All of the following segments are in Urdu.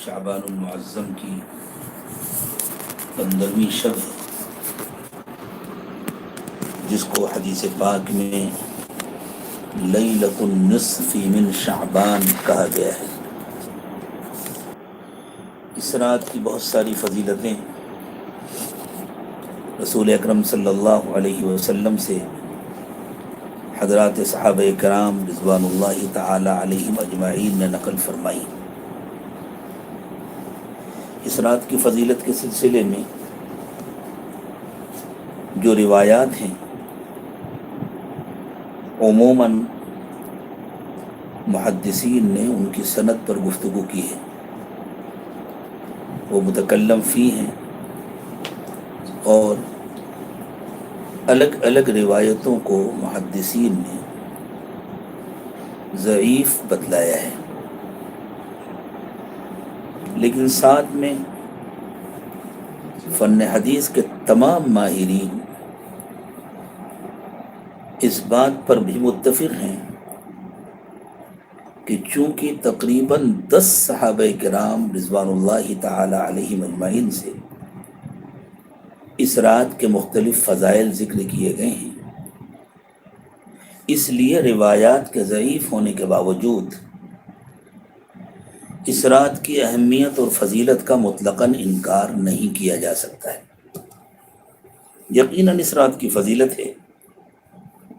شعبان المعظم کی 15ویں شب ہے، جس کو حدیث پاک میں لیلۃ النصف من شعبان کہا گیا ہے۔ اس رات کی بہت ساری فضیلتیں رسول اکرم صلی اللہ علیہ وسلم سے حضرات صحابہ کرام رضوان اللہ تعالی علیہم اجمعین نے نقل فرمائی۔ اس رات کی فضیلت کے سلسلے میں جو روایات ہیں عموماً محدثین نے ان کی سند پر گفتگو کی ہے، وہ متکلم فی ہیں اور الگ الگ روایتوں کو محدثین نے ضعیف بتلایا ہے، لیکن ساتھ میں فن حدیث کے تمام ماہرین اس بات پر بھی متفق ہیں کہ چونکہ تقریباً 10 صحابہ کرام رضوان اللہ تعالی علیہم اجمعین سے اس رات کے مختلف فضائل ذکر کیے گئے ہیں، اس لیے روایات کے ضعیف ہونے کے باوجود اس رات کی اہمیت اور فضیلت کا مطلقاً انکار نہیں کیا جا سکتا ہے۔ یقیناً اس رات کی فضیلت ہے،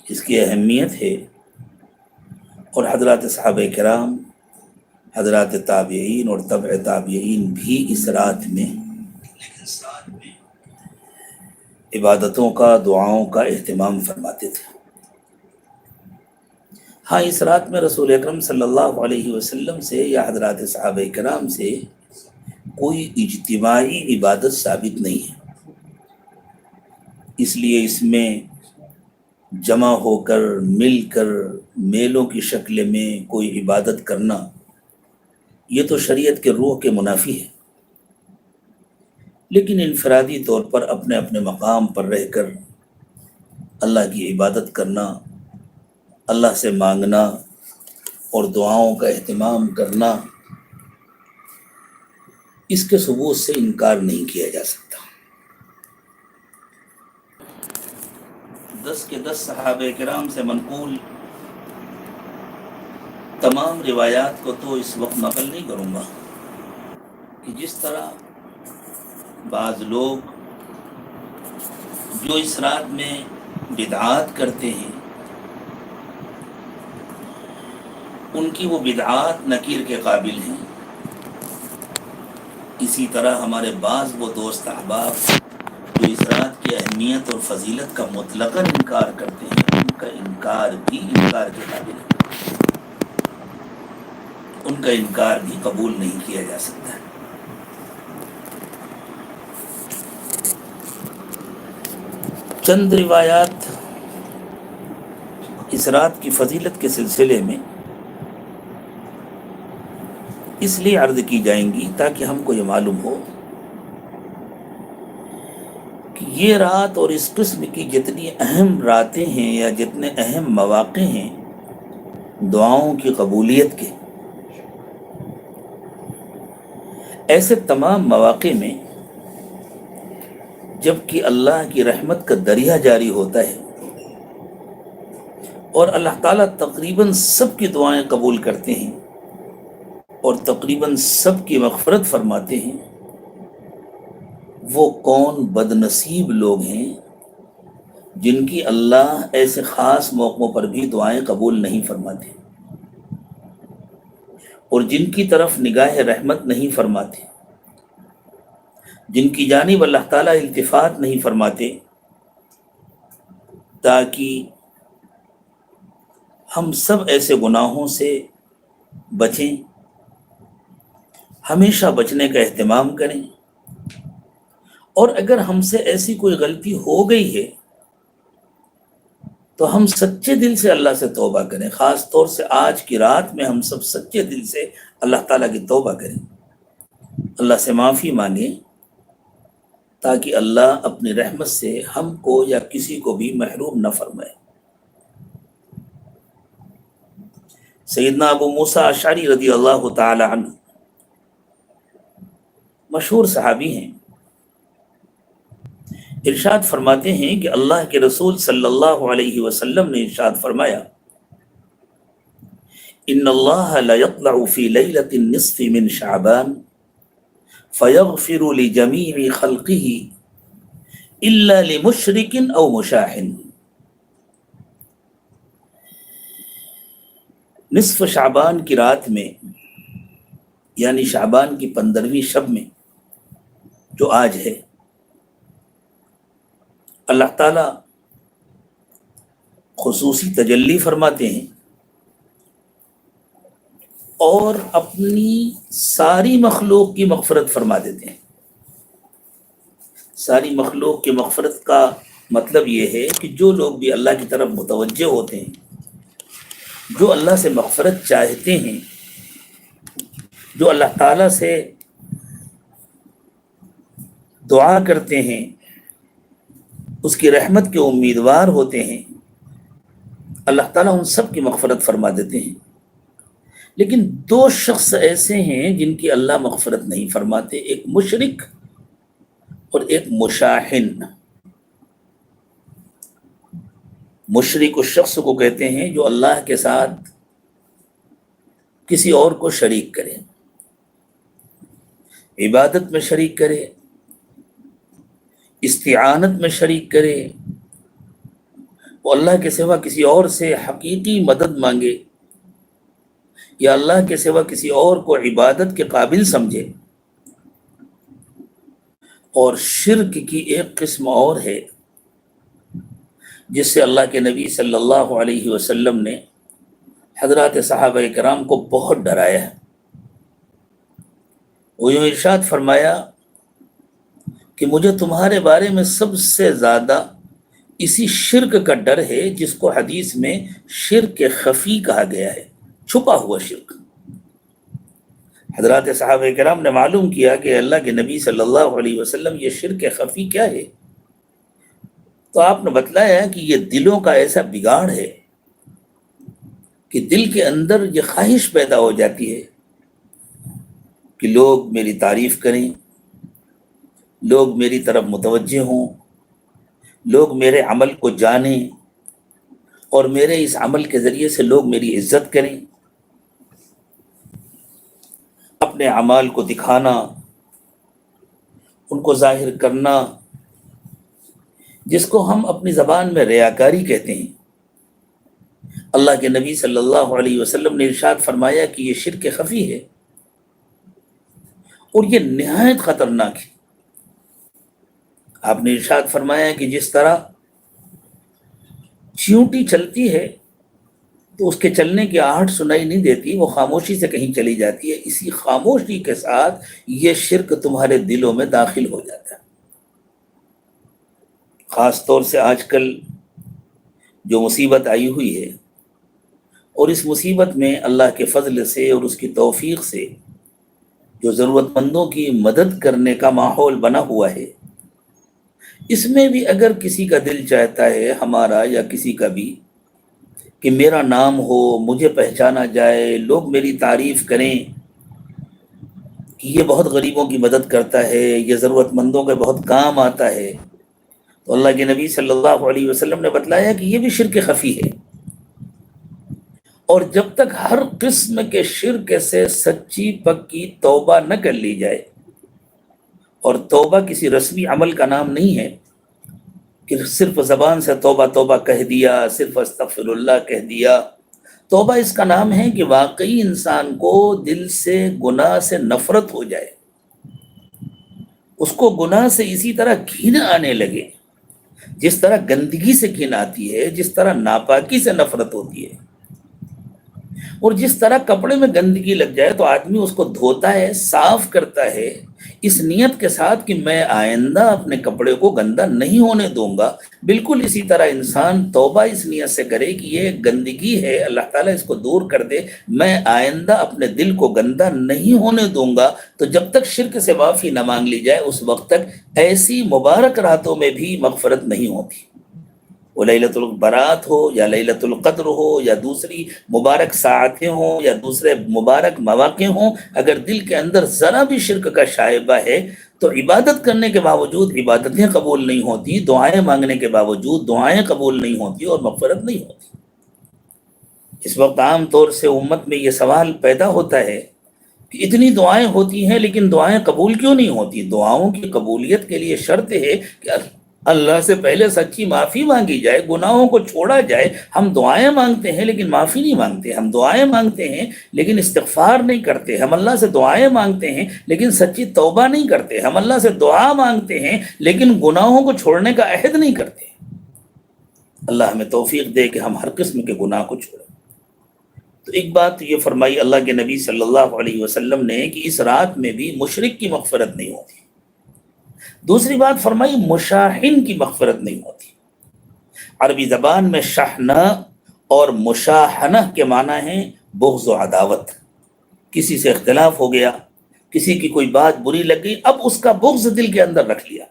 اس کی اہمیت ہے، اور حضرات صحابہ کرام، حضرات تابعین اور تبع تابعین بھی اس رات میں عبادتوں کا، دعاؤں کا اہتمام فرماتے تھے۔ ہاں، اس رات میں رسول اکرم صلی اللہ علیہ وسلم سے یا حضرات صحابہ کرام سے کوئی اجتماعی عبادت ثابت نہیں ہے، اس لیے اس میں جمع ہو کر، مل کر، میلوں کی شکل میں کوئی عبادت کرنا یہ تو شریعت کے روح کے منافی ہے، لیکن انفرادی طور پر اپنے اپنے مقام پر رہ کر اللہ کی عبادت کرنا، اللہ سے مانگنا اور دعاؤں کا اہتمام کرنا، اس کے ثبوت سے انکار نہیں کیا جا سکتا۔ 10 کے 10 صحابہ کرام سے منقول تمام روایات کو تو اس وقت نقل نہیں کروں گا کہ جس طرح بعض لوگ جو اس رات میں بدعات کرتے ہیں ان کی وہ بدعات نکیر کے قابل ہیں، اسی طرح ہمارے بعض وہ دوست احباب جو اس رات کی اہمیت اور فضیلت کا مطلقاً انکار کرتے ہیں، ان کا انکار بھی انکار کے قابل ہے، ان کا انکار بھی قبول نہیں کیا جا سکتا ہے۔ چند روایات اس رات کی فضیلت کے سلسلے میں اس لیے عرض کی جائیں گی تاکہ ہم کو یہ معلوم ہو کہ یہ رات اور اس قسم کی جتنی اہم راتیں ہیں یا جتنے اہم مواقع ہیں دعاؤں کی قبولیت کے، ایسے تمام مواقع میں جب کہ اللہ کی رحمت کا دریا جاری ہوتا ہے اور اللہ تعالیٰ تقریباً سب کی دعائیں قبول کرتے ہیں اور تقریباً سب کی مغفرت فرماتے ہیں، وہ کون بد نصیب لوگ ہیں جن کی اللہ ایسے خاص موقعوں پر بھی دعائیں قبول نہیں فرماتے اور جن کی طرف نگاہ رحمت نہیں فرماتے، جن کی جانب اللہ تعالیٰ التفات نہیں فرماتے، تاکہ ہم سب ایسے گناہوں سے بچیں، ہمیشہ بچنے کا اہتمام کریں، اور اگر ہم سے ایسی کوئی غلطی ہو گئی ہے تو ہم سچے دل سے اللہ سے توبہ کریں، خاص طور سے آج کی رات میں ہم سب سچے دل سے اللہ تعالیٰ کی توبہ کریں، اللہ سے معافی مانگیں، تاکہ اللہ اپنی رحمت سے ہم کو یا کسی کو بھی محروم نہ فرمائے۔ سیدنا ابو موسیٰ اشعری رضی اللہ تعالی عنہ مشہور صحابی ہیں، ارشاد فرماتے ہیں کہ اللہ کے رسول صلی اللہ علیہ وسلم نے ارشاد فرمایا، ان اللہ لا يطلع فی لیلۃ النصف من شعبان فیغفر لجمیع خلقہ الا لمشرک او مشاحن۔ نصف شعبان کی رات میں، یعنی شعبان کی 15ویں شب میں جو آج ہے، اللہ تعالیٰ خصوصی تجلی فرماتے ہیں اور اپنی ساری مخلوق کی مغفرت فرما دیتے ہیں۔ ساری مخلوق کی مغفرت کا مطلب یہ ہے کہ جو لوگ بھی اللہ کی طرف متوجہ ہوتے ہیں، جو اللہ سے مغفرت چاہتے ہیں، جو اللہ تعالیٰ سے دعا کرتے ہیں، اس کی رحمت کے امیدوار ہوتے ہیں، اللہ تعالیٰ ان سب کی مغفرت فرما دیتے ہیں۔ لیکن دو شخص ایسے ہیں جن کی اللہ مغفرت نہیں فرماتے، ایک مشرک اور ایک مشاحن۔ مشرک اس شخص کو کہتے ہیں جو اللہ کے ساتھ کسی اور کو شریک کرے، عبادت میں شریک کرے، استعانت میں شریک کرے، وہ اللہ کے سوا کسی اور سے حقیقی مدد مانگے یا اللہ کے سوا کسی اور کو عبادت کے قابل سمجھے۔ اور شرک کی ایک قسم اور ہے جس سے اللہ کے نبی صلی اللہ علیہ وسلم نے حضرات صحابہ کرام کو بہت ڈرایا ہے۔ وہ یوں ارشاد فرمایا کہ مجھے تمہارے بارے میں سب سے زیادہ اسی شرک کا ڈر ہے جس کو حدیث میں شرک خفی کہا گیا ہے، چھپا ہوا شرک۔ حضرات صحابہ کرام نے معلوم کیا کہ اللہ کے نبی صلی اللہ علیہ وسلم یہ شرک خفی کیا ہے، تو آپ نے بتلایا کہ یہ دلوں کا ایسا بگاڑ ہے کہ دل کے اندر یہ خواہش پیدا ہو جاتی ہے کہ لوگ میری تعریف کریں، لوگ میری طرف متوجہ ہوں، لوگ میرے عمل کو جانیں اور میرے اس عمل کے ذریعے سے لوگ میری عزت کریں۔ اپنے اعمال کو دکھانا، ان کو ظاہر کرنا، جس کو ہم اپنی زبان میں ریاکاری کہتے ہیں۔ اللہ کے نبی صلی اللہ علیہ وسلم نے ارشاد فرمایا کہ یہ شرک خفی ہے اور یہ نہایت خطرناک ہے۔ آپ نے ارشاد فرمایا کہ جس طرح چیونٹی چلتی ہے تو اس کے چلنے کی آہٹ سنائی نہیں دیتی، وہ خاموشی سے کہیں چلی جاتی ہے، اسی خاموشی کے ساتھ یہ شرک تمہارے دلوں میں داخل ہو جاتا ہے۔ خاص طور سے آج کل جو مصیبت آئی ہوئی ہے، اور اس مصیبت میں اللہ کے فضل سے اور اس کی توفیق سے جو ضرورت مندوں کی مدد کرنے کا ماحول بنا ہوا ہے، اس میں بھی اگر کسی کا دل چاہتا ہے، ہمارا یا کسی کا بھی، کہ میرا نام ہو، مجھے پہچانا جائے، لوگ میری تعریف کریں کہ یہ بہت غریبوں کی مدد کرتا ہے، یہ ضرورت مندوں کے بہت کام آتا ہے، تو اللہ کے نبی صلی اللہ علیہ وسلم نے بتلایا کہ یہ بھی شرک خفی ہے۔ اور جب تک ہر قسم کے شرک سے سچی پکی توبہ نہ کر لی جائے، اور توبہ کسی رسمی عمل کا نام نہیں ہے کہ صرف زبان سے توبہ توبہ کہہ دیا، صرف استغفر اللہ کہہ دیا۔ توبہ اس کا نام ہے کہ واقعی انسان کو دل سے گناہ سے نفرت ہو جائے، اس کو گناہ سے اسی طرح گھن آنے لگے جس طرح گندگی سے گھن آتی ہے، جس طرح ناپاکی سے نفرت ہوتی ہے، اور جس طرح کپڑے میں گندگی لگ جائے تو آدمی اس کو دھوتا ہے، صاف کرتا ہے اس نیت کے ساتھ کہ میں آئندہ اپنے کپڑے کو گندا نہیں ہونے دوں گا۔ بالکل اسی طرح انسان توبہ اس نیت سے کرے کہ یہ گندگی ہے، اللہ تعالیٰ اس کو دور کر دے، میں آئندہ اپنے دل کو گندا نہیں ہونے دوں گا۔ تو جب تک شرک سے معافی نہ مانگ لی جائے، اس وقت تک ایسی مبارک راتوں میں بھی مغفرت نہیں ہوتی۔ وہ لیلۃ البرات ہو یا لیلۃ القدر ہو یا دوسری مبارک ساعتیں ہوں یا دوسرے مبارک مواقع ہوں، اگر دل کے اندر ذرا بھی شرک کا شائبہ ہے تو عبادت کرنے کے باوجود عبادتیں قبول نہیں ہوتی، دعائیں مانگنے کے باوجود دعائیں قبول نہیں ہوتی اور مغفرت نہیں ہوتی۔ اس وقت عام طور سے امت میں یہ سوال پیدا ہوتا ہے کہ اتنی دعائیں ہوتی ہیں لیکن دعائیں قبول کیوں نہیں ہوتی؟ دعاؤں کی قبولیت کے لیے شرط ہے کہ اللہ سے پہلے سچی معافی مانگی جائے، گناہوں کو چھوڑا جائے۔ ہم دعائیں مانگتے ہیں لیکن معافی نہیں مانگتے، ہم دعائیں مانگتے ہیں لیکن استغفار نہیں کرتے، ہم اللہ سے دعائیں مانگتے ہیں لیکن سچی توبہ نہیں کرتے، ہم اللہ سے دعا مانگتے ہیں لیکن گناہوں کو چھوڑنے کا عہد نہیں کرتے۔ اللہ ہمیں توفیق دے کہ ہم ہر قسم کے گناہ کو چھوڑیں۔ تو ایک بات یہ فرمائی اللہ کے نبی صلی اللہ علیہ وسلم نے کہ اس رات میں بھی مشرک کی مغفرت نہیں ہوتی۔ دوسری بات فرمائی مشاحن کی مغفرت نہیں ہوتی۔ عربی زبان میں شحنہ اور مشاحنہ کے معنی ہیں بغض و عداوت۔ کسی سے اختلاف ہو گیا، کسی کی کوئی بات بری لگ گئی، اب اس کا بغض دل کے اندر رکھ لیا،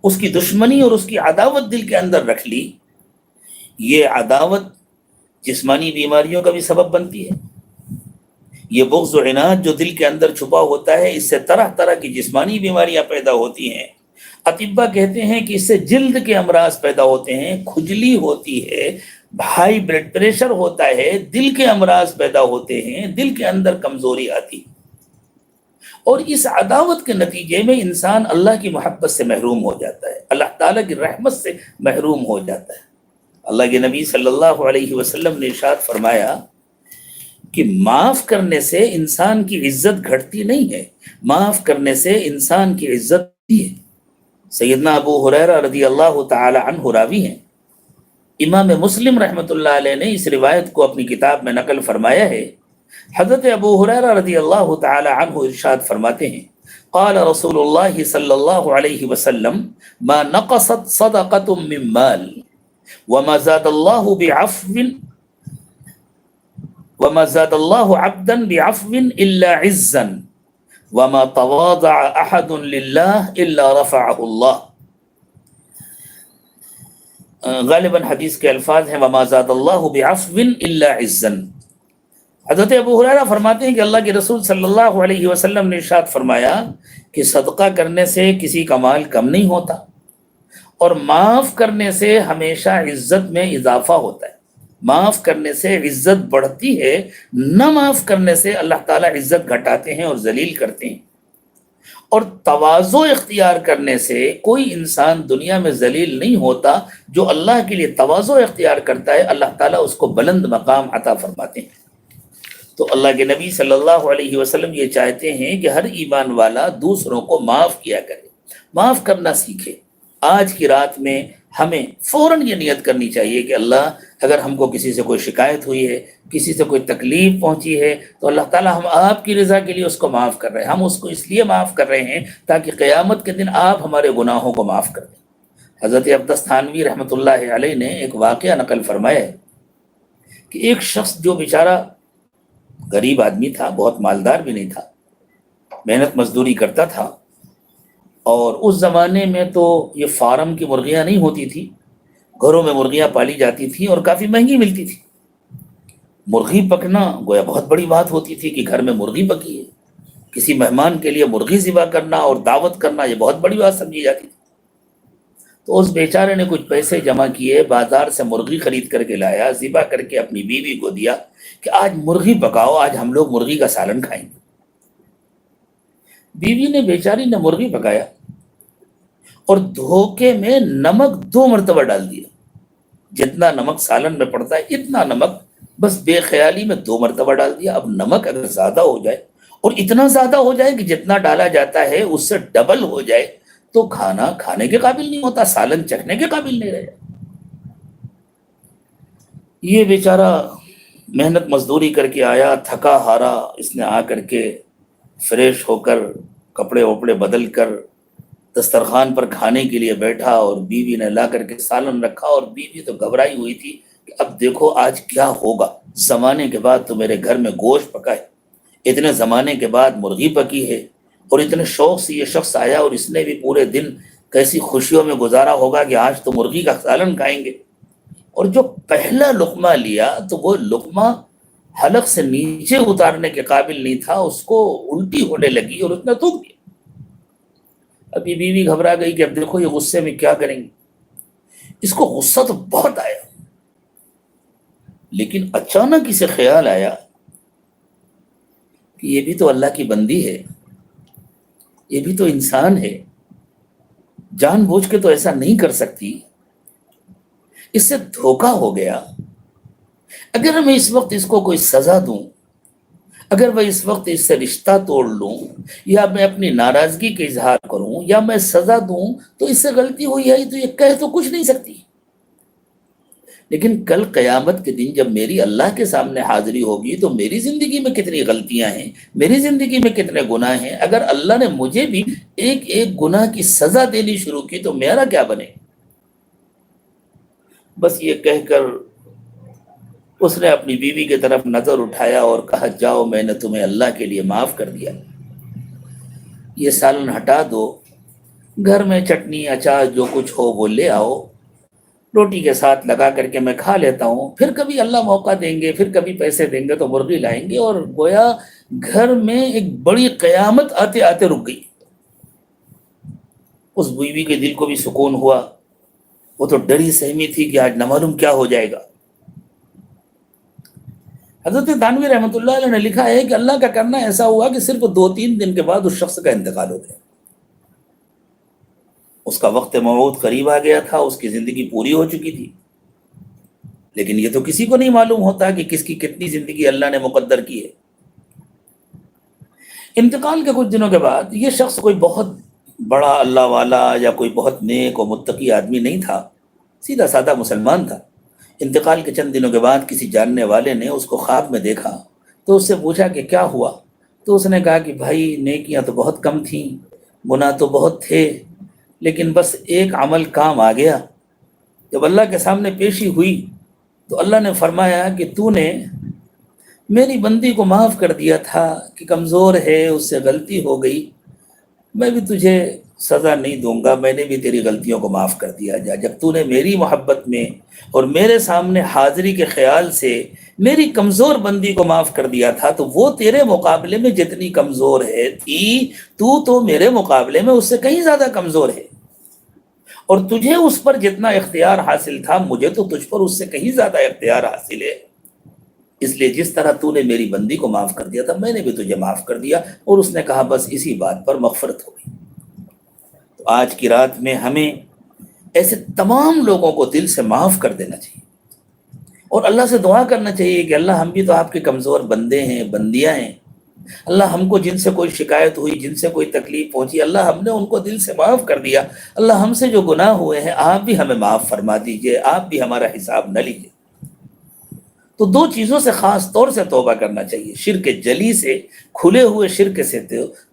اس کی دشمنی اور اس کی عداوت دل کے اندر رکھ لی۔ یہ عداوت جسمانی بیماریوں کا بھی سبب بنتی ہے۔ یہ بغض و عناد جو دل کے اندر چھپا ہوتا ہے، اس سے طرح طرح کی جسمانی بیماریاں پیدا ہوتی ہیں۔ اطباء کہتے ہیں کہ اس سے جلد کے امراض پیدا ہوتے ہیں، کھجلی ہوتی ہے، ہائی بلڈ پریشر ہوتا ہے، دل کے امراض پیدا ہوتے ہیں، دل کے اندر کمزوری آتی۔ اور اس عداوت کے نتیجے میں انسان اللہ کی محبت سے محروم ہو جاتا ہے، اللہ تعالیٰ کی رحمت سے محروم ہو جاتا ہے۔ اللہ کے نبی صلی اللہ علیہ وسلم نے ارشاد فرمایا کہ معاف کرنے سے انسان کی عزت گھٹتی نہیں ہے، معاف کرنے سے انسان کی عزت بڑھتی ہے۔ سیدنا ابو ہریرہ رضی اللہ تعالی عنہ راوی ہیں، امام مسلم رحمۃ اللہ علیہ نے اس روایت کو اپنی کتاب میں نقل فرمایا ہے۔ حضرت ابو ہریرہ رضی اللہ تعالی عنہ ارشاد فرماتے ہیں، قال رسول اللہ صلی اللہ علیہ وسلم ما نقصت صدقۃ من مال وما زاد اللہ بعفو وما زاد اللہ عبدا بعفو الا عزا وما تواضع احد للہ الا رفعہ اللہ۔ غالباً حدیث کے الفاظ ہیں وما زاد اللہ بعفو الا عزا۔ حضرت ابو ہریرہ فرماتے ہیں کہ اللہ کے رسول صلی اللہ علیہ وسلم نے ارشاد فرمایا کہ صدقہ کرنے سے کسی کا مال کم نہیں ہوتا، اور معاف کرنے سے ہمیشہ عزت میں اضافہ ہوتا ہے۔ معاف کرنے سے عزت بڑھتی ہے، نہ معاف کرنے سے اللہ تعالیٰ عزت گھٹاتے ہیں اور ذلیل کرتے ہیں۔ اور تواضع اختیار کرنے سے کوئی انسان دنیا میں ذلیل نہیں ہوتا۔ جو اللہ کے لیے تواضع اختیار کرتا ہے اللہ تعالیٰ اس کو بلند مقام عطا فرماتے ہیں۔ تو اللہ کے نبی صلی اللہ علیہ وسلم یہ چاہتے ہیں کہ ہر ایمان والا دوسروں کو معاف کیا کرے، معاف کرنا سیکھے۔ آج کی رات میں ہمیں فوراً یہ نیت کرنی چاہیے کہ اللہ، اگر ہم کو کسی سے کوئی شکایت ہوئی ہے، کسی سے کوئی تکلیف پہنچی ہے، تو اللہ تعالیٰ ہم آپ کی رضا کے لیے اس کو معاف کر رہے ہیں، ہم اس کو اس لیے معاف کر رہے ہیں تاکہ قیامت کے دن آپ ہمارے گناہوں کو معاف کر دیں۔ حضرت عبدس تھانوی رحمۃ اللہ علیہ نے ایک واقعہ نقل فرمایا ہے کہ ایک شخص جو بیچارہ غریب آدمی تھا، بہت مالدار بھی نہیں تھا، محنت مزدوری کرتا تھا، اور اس زمانے میں تو یہ فارم کی مرغیاں نہیں ہوتی تھی، گھروں میں مرغیاں پالی جاتی تھیں اور کافی مہنگی ملتی تھی۔ مرغی پکنا گویا بہت بڑی بات ہوتی تھی کہ گھر میں مرغی پکی ہے، کسی مہمان کے لیے مرغی ذبح کرنا اور دعوت کرنا یہ بہت بڑی بات سمجھی جاتی تھی۔ تو اس بیچارے نے کچھ پیسے جمع کیے، بازار سے مرغی خرید کر کے لایا، ذبح کر کے اپنی بیوی کو دیا کہ آج مرغی پکاؤ، آج ہم لوگ مرغی کا سالن کھائیں گے۔ بیوی نے، بیچاری نے مرغی پکایا اور دھوکے میں نمک 2 مرتبہ ڈال دیا۔ جتنا نمک سالن میں پڑتا ہے اتنا نمک بس بے خیالی میں 2 مرتبہ ڈال دیا۔ اب نمک اگر زیادہ ہو جائے اور اتنا زیادہ ہو جائے کہ جتنا ڈالا جاتا ہے اس سے ڈبل ہو جائے تو کھانا کھانے کے قابل نہیں ہوتا، سالن چکھنے کے قابل نہیں رہے۔ یہ بیچارہ محنت مزدوری کر کے آیا، تھکا ہارا، اس نے آ کر کے فریش ہو کر کپڑے وپڑے بدل کر دسترخوان پر کھانے کے لیے بیٹھا، اور بیوی نے لا کر کے سالن رکھا، اور بیوی تو گھبرائی ہوئی تھی کہ اب دیکھو آج کیا ہوگا، زمانے کے بعد تو میرے گھر میں گوشت پکا ہے، اتنے زمانے کے بعد مرغی پکی ہے، اور اتنے شوق سے یہ شخص آیا اور اس نے بھی پورے دن کیسی خوشیوں میں گزارا ہوگا کہ آج تو مرغی کا سالن کھائیں گے۔ اور جو پہلا لقمہ لیا تو وہ لقمہ حلق سے نیچے اتارنے کے قابل نہیں تھا، اس کو الٹی ہونے لگی اور اس نے تھوک دیا۔ اب یہ بیوی گھبرا گئی کہ اب دیکھو یہ غصے میں کیا کریں گے، اس کو غصہ تو بہت آیا، لیکن اچانک اسے خیال آیا کہ یہ بھی تو اللہ کی بندی ہے، یہ بھی تو انسان ہے، جان بوجھ کے تو ایسا نہیں کر سکتی، اس سے دھوکا ہو گیا۔ اگر میں اس وقت اس کو کوئی سزا دوں، اگر میں اس وقت اس سے رشتہ توڑ لوں، یا میں اپنی ناراضگی کا اظہار کروں، یا میں سزا دوں، تو اس سے غلطی ہوئی ہے تو یہ کہہ تو کچھ نہیں سکتی، لیکن کل قیامت کے دن جب میری اللہ کے سامنے حاضری ہوگی تو میری زندگی میں کتنی غلطیاں ہیں، میری زندگی میں کتنے گناہ ہیں، اگر اللہ نے مجھے بھی ایک ایک گناہ کی سزا دینی شروع کی تو میرا کیا بنے۔ بس یہ کہہ کر اس نے اپنی بیوی کی طرف نظر اٹھایا اور کہا جاؤ میں نے تمہیں اللہ کے لیے معاف کر دیا، یہ سالن ہٹا دو، گھر میں چٹنی اچار جو کچھ ہو وہ لے آؤ، روٹی کے ساتھ لگا کر کے میں کھا لیتا ہوں، پھر کبھی اللہ موقع دیں گے، پھر کبھی پیسے دیں گے تو مرغی لائیں گے۔ اور گویا گھر میں ایک بڑی قیامت آتے آتے رک گئی۔ اس بیوی کے دل کو بھی سکون ہوا، وہ تو ڈری سہمی تھی کہ آج نہ معلوم کیا ہو جائے گا۔ حضرت تھانوی رحمۃ اللہ علیہ نے لکھا ہے کہ اللہ کا کرنا ایسا ہوا کہ صرف 2-3 دن کے بعد اس شخص کا انتقال ہو گیا۔ اس کا وقت موعود قریب آ گیا تھا، اس کی زندگی پوری ہو چکی تھی، لیکن یہ تو کسی کو نہیں معلوم ہوتا کہ کس کی کتنی زندگی اللہ نے مقدر کی ہے۔ انتقال کے کچھ دنوں کے بعد یہ شخص کوئی بہت بڑا اللہ والا یا کوئی بہت نیک و متقی آدمی نہیں تھا، سیدھا سادہ مسلمان تھا۔ انتقال کے چند دنوں کے بعد کسی جاننے والے نے اس کو خواب میں دیکھا تو اس سے پوچھا کہ کیا ہوا، تو اس نے کہا کہ بھائی نیکیاں تو بہت کم تھیں، گناہ تو بہت تھے، لیکن بس ایک عمل کام آ گیا۔ جب اللہ کے سامنے پیشی ہوئی تو اللہ نے فرمایا کہ تو نے میری بندی کو معاف کر دیا تھا کہ کمزور ہے، اس سے غلطی ہو گئی، میں بھی تجھے سزا نہیں دوں گا، میں نے بھی تیری غلطیوں کو معاف کر دیا۔ جب تو نے میری محبت میں اور میرے سامنے حاضری کے خیال سے میری کمزور بندی کو معاف کر دیا تھا تو وہ تیرے مقابلے میں جتنی کمزور ہے تھی، تو میرے مقابلے میں اس سے کہیں زیادہ کمزور ہے، اور تجھے اس پر جتنا اختیار حاصل تھا مجھے تو تجھ پر اس سے کہیں زیادہ اختیار حاصل ہے، اس لیے جس طرح تو نے میری بندی کو معاف کر دیا تھا میں نے بھی تجھے معاف کر دیا۔ اور اس نے کہا بس اسی بات پر مغفرت ہو گئی۔ تو آج کی رات میں ہمیں ایسے تمام لوگوں کو دل سے معاف کر دینا چاہیے اور اللہ سے دعا کرنا چاہیے کہ اللہ ہم بھی تو آپ کے کمزور بندے ہیں، بندیاں ہیں، اللہ ہم کو جن سے کوئی شکایت ہوئی، جن سے کوئی تکلیف پہنچی، اللہ ہم نے ان کو دل سے معاف کر دیا، اللہ ہم سے جو گناہ ہوئے ہیں آپ بھی ہمیں معاف فرما دیجئے، آپ بھی ہمارا حساب نہ لیجئے۔ تو 2 چیزوں سے خاص طور سے توبہ کرنا چاہیے، شرک جلی سے، کھلے ہوئے شرک سے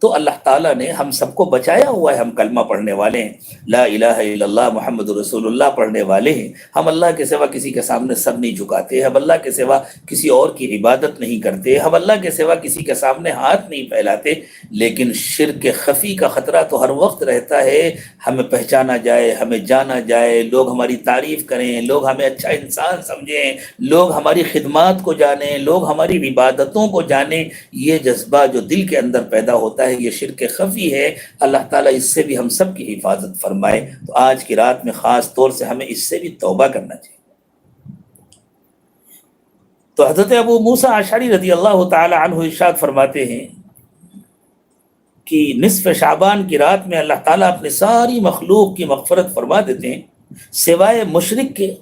تو اللہ تعالیٰ نے ہم سب کو بچایا ہوا ہے۔ ہم کلمہ پڑھنے والے ہیں، لا الہ الا اللہ محمد رسول اللہ پڑھنے والے ہیں، ہم اللہ کے سوا کسی کے سامنے سر نہیں جھکاتے، ہم اللہ کے سوا کسی اور کی عبادت نہیں کرتے، ہم اللہ کے سوا کسی کے سامنے ہاتھ نہیں پھیلاتے، لیکن شرک خفی کا خطرہ تو ہر وقت رہتا ہے، ہمیں پہچانا جائے، ہمیں جانا جائے، لوگ ہماری تعریف کریں، لوگ ہمیں اچھا انسان سمجھیں، لوگ ہماری خدمات کو جانیں، لوگ ہماری عبادتوں کو جانیں، یہ جذبہ جو دل کے اندر پیدا ہوتا ہے یہ شرک خفی ہے۔ اللہ تعالیٰ اس سے بھی ہم سب کی حفاظت فرمائے۔ تو آج کی رات میں خاص طور سے ہمیں اس سے بھی توبہ کرنا چاہیے۔ تو حضرت ابو موسیٰ اشعری رضی اللہ تعالی عنہ ارشاد فرماتے ہیں کہ نصف شعبان کی رات میں اللہ تعالیٰ اپنے ساری مخلوق کی مغفرت فرما دیتے ہیں سوائے مشرک کے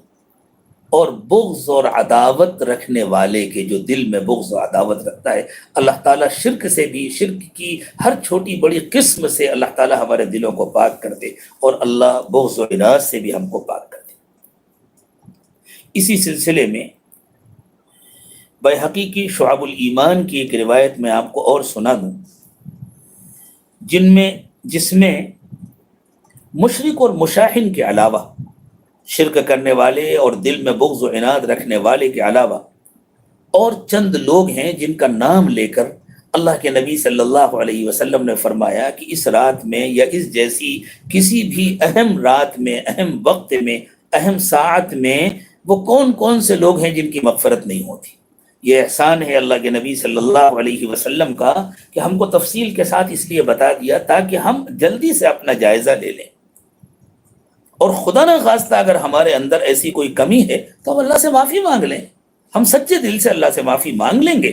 اور بغض اور عداوت رکھنے والے کے۔ جو دل میں بغض و عداوت رکھتا ہے، اللہ تعالیٰ شرک سے بھی، شرک کی ہر چھوٹی بڑی قسم سے اللہ تعالیٰ ہمارے دلوں کو پاک کر دے، اور اللہ بغض و عناد سے بھی ہم کو پاک کر دے۔ اسی سلسلے میں بیہقی کی شعب الایمان کی ایک روایت میں آپ کو اور سنا دوں، جس میں مشرک اور مشاہن کے علاوہ، شرک کرنے والے اور دل میں بغض و عناد رکھنے والے کے علاوہ اور چند لوگ ہیں جن کا نام لے کر اللہ کے نبی صلی اللہ علیہ وسلم نے فرمایا کہ اس رات میں یا اس جیسی کسی بھی اہم رات میں، اہم وقت میں، اہم ساعت میں وہ کون کون سے لوگ ہیں جن کی مغفرت نہیں ہوتی؟ یہ احسان ہے اللہ کے نبی صلی اللہ علیہ وسلم کا کہ ہم کو تفصیل کے ساتھ اس لیے بتا دیا تاکہ ہم جلدی سے اپنا جائزہ لے لیں، اور خدا نہ خواستہ اگر ہمارے اندر ایسی کوئی کمی ہے تو ہم اللہ سے معافی مانگ لیں۔ ہم سچے دل سے اللہ سے معافی مانگ لیں گے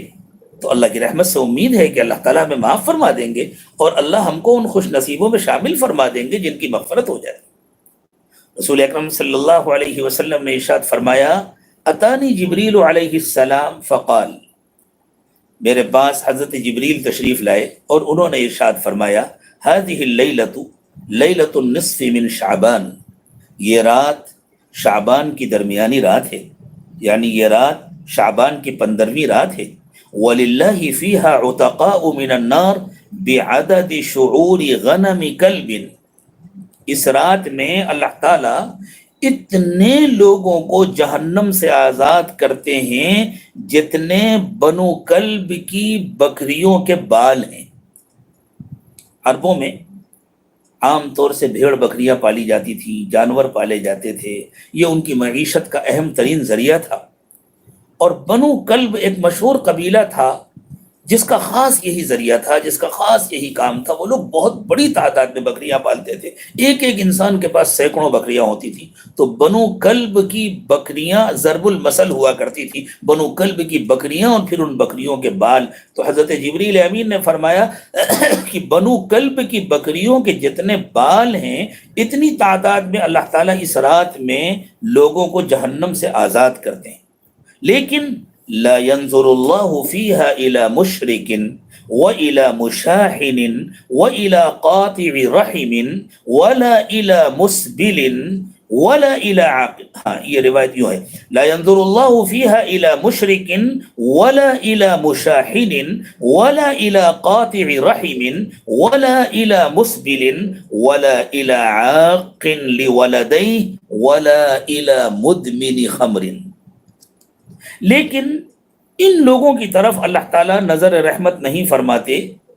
تو اللہ کی رحمت سے امید ہے کہ اللہ تعالیٰ ہمیں معاف فرما دیں گے، اور اللہ ہم کو ان خوش نصیبوں میں شامل فرما دیں گے جن کی مغفرت ہو جائے۔ رسول اکرم صلی اللہ علیہ وسلم نے ارشاد فرمایا، اتانی جبریل علیہ السلام فقال، میرے پاس حضرت جبریل تشریف لائے اور انہوں نے ارشاد فرمایا، هذه الليلة ليلة النصف من شعبان، یہ رات شعبان کی درمیانی رات ہے، یعنی یہ رات شعبان کی 15ویں رات ہے۔ وَلِلَّهِ فِيهَا عُتَقَاءُ مِنَ النَّارِ بِعَدَدِ شُعُورِ غَنَمِ كَلْبٍ، اس رات میں اللہ تعالیٰ اتنے لوگوں کو جہنم سے آزاد کرتے ہیں جتنے بنو کلب کی بکریوں کے بال ہیں۔ عربوں میں عام طور سے بھیڑ بکریاں پالی جاتی تھی، جانور پالے جاتے تھے، یہ ان کی معیشت کا اہم ترین ذریعہ تھا۔ اور بنو کلب ایک مشہور قبیلہ تھا جس کا خاص یہی ذریعہ تھا، جس کا خاص یہی کام تھا۔ وہ لوگ بہت بڑی تعداد میں بکریاں پالتے تھے، ایک ایک انسان کے پاس سینکڑوں بکریاں ہوتی تھیں۔ تو بنو کلب کی بکریاں ضرب المثل ہوا کرتی تھی، بنو کلب کی بکریاں اور پھر ان بکریوں کے بال۔ تو حضرت جبریل امین نے فرمایا کہ بنو کلب کی بکریوں کے جتنے بال ہیں اتنی تعداد میں اللہ تعالیٰ اس رات میں لوگوں کو جہنم سے آزاد کرتے ہیں۔ لیکن لا ينظر الله فيها الى مشرك والى مشاحن والى قاطع رحم ولا الى مسبل ولا الى عاقل، ہاں یہ روایت یوں ہے، لا ينظر الله فيها الى مشرك ولا الى مشاحن ولا الى قاطع رحم ولا الى مسبل ولا الى عاق لولديه ولا الى مدمن خمر۔ لیکن ان لوگوں کی طرف اللہ تعالیٰ نظر رحمت نہیں فرماتے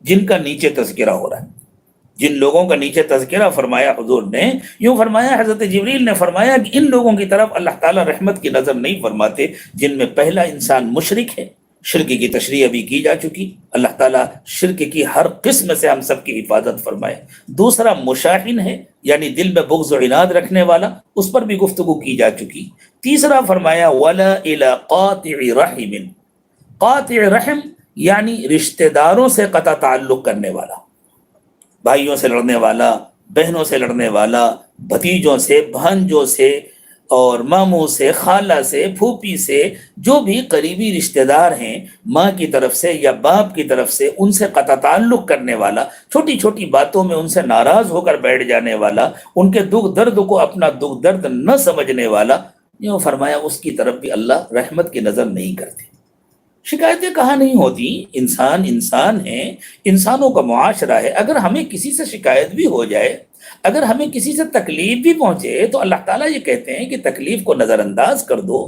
جن کا نیچے تذکرہ ہو رہا ہے۔ جن لوگوں کا نیچے تذکرہ فرمایا حضور نے، یوں فرمایا حضرت جبریل نے فرمایا کہ ان لوگوں کی طرف اللہ تعالیٰ رحمت کی نظر نہیں فرماتے جن میں پہلا انسان مشرک ہے، شرک کی تشریح ابھی کی جا چکی، اللہ تعالیٰ شرک کی ہر قسم سے ہم سب کی حفاظت فرمائے۔ دوسرا مشاحن ہے، یعنی دل میں بغض و عناد رکھنے والا، اس پر بھی گفتگو کی جا چکی۔ تیسرا فرمایا ولا الی قاطع رحم، قاطع رحم یعنی رشتہ داروں سے قطع تعلق کرنے والا، بھائیوں سے لڑنے والا، بہنوں سے لڑنے والا، بھتیجوں سے، بھانجوں سے، اور ماموں سے، خالہ سے، پھوپھی سے، جو بھی قریبی رشتہ دار ہیں ماں کی طرف سے یا باپ کی طرف سے، ان سے قطع تعلق کرنے والا، چھوٹی چھوٹی باتوں میں ان سے ناراض ہو کر بیٹھ جانے والا، ان کے دکھ درد کو اپنا دکھ درد نہ سمجھنے والا، یہ فرمایا اس کی طرف بھی اللہ رحمت کی نظر نہیں کرتے۔ شکایتیں کہاں نہیں ہوتی، انسان ہیں، انسانوں کا معاشرہ ہے۔ اگر ہمیں کسی سے شکایت بھی ہو جائے، اگر ہمیں کسی سے تکلیف بھی پہنچے تو اللہ تعالیٰ یہ کہتے ہیں کہ تکلیف کو نظر انداز کر دو،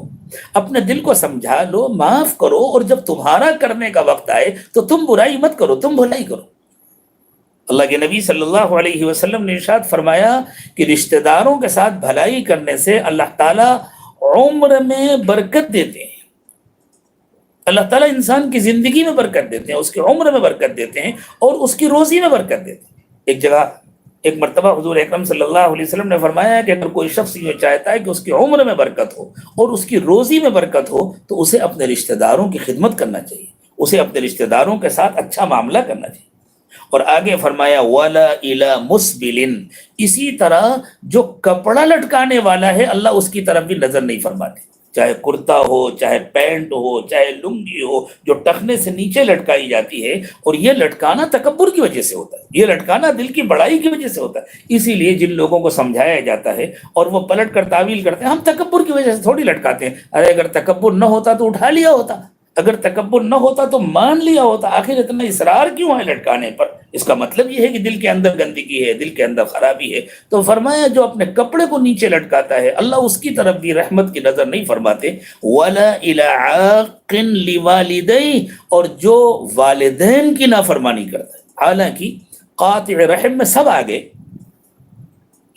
اپنے دل کو سمجھا لو، معاف کرو، اور جب تمہارا کرنے کا وقت آئے تو تم برائی مت کرو، تم بھلائی کرو۔ اللہ کے نبی صلی اللہ علیہ وسلم نے ارشاد فرمایا کہ رشتہ داروں کے ساتھ بھلائی کرنے سے اللہ تعالیٰ عمر میں برکت دیتے ہیں، اللہ تعالیٰ انسان کی زندگی میں برکت دیتے ہیں، اس کی عمر میں برکت دیتے ہیں، اور اس کی روزی میں برکت دیتے ہیں۔ ایک جگہ ایک مرتبہ حضور اکرم صلی اللہ علیہ وسلم نے فرمایا کہ اگر کوئی شخص یہ چاہتا ہے کہ اس کی عمر میں برکت ہو اور اس کی روزی میں برکت ہو تو اسے اپنے رشتہ داروں کی خدمت کرنا چاہیے، اسے اپنے رشتہ داروں کے ساتھ اچھا معاملہ کرنا چاہیے۔ اور آگے فرمایا وَلَا إِلَى مُسْبِلٍ، اسی طرح جو کپڑا لٹکانے والا ہے اللہ اس کی طرف بھی نظر نہیں فرماتے، چاہے کرتا ہو، چاہے پینٹ ہو، چاہے لنگی ہو، جو ٹخنے سے نیچے لٹکائی جاتی ہے، اور یہ لٹکانا تکبر کی وجہ سے ہوتا ہے، یہ لٹکانا دل کی بڑائی کی وجہ سے ہوتا ہے۔ اسی لیے جن لوگوں کو سمجھایا جاتا ہے اور وہ پلٹ کر تعویل کرتے ہیں، ہم تکبر کی وجہ سے تھوڑی لٹکاتے ہیں، ارے اگر تکبر نہ ہوتا تو اٹھا لیا ہوتا، اگر تکبر نہ ہوتا تو مان لیا ہوتا، آخر اتنا اصرار کیوں ہے لٹکانے پر؟ اس کا مطلب یہ ہے کہ دل کے اندر گندگی ہے، دل کے اندر خرابی ہے۔ تو فرمایا جو اپنے کپڑے کو نیچے لٹکاتا ہے اللہ اس کی طرف بھی رحمت کی نظر نہیں فرماتے۔ وَلَا إِلَىٰ عَاقٍ لِوَالِدَيْهِ، اور جو والدین کی نافرمانی کرتا ہے، حالانکہ قاطع رحم میں سب آگے،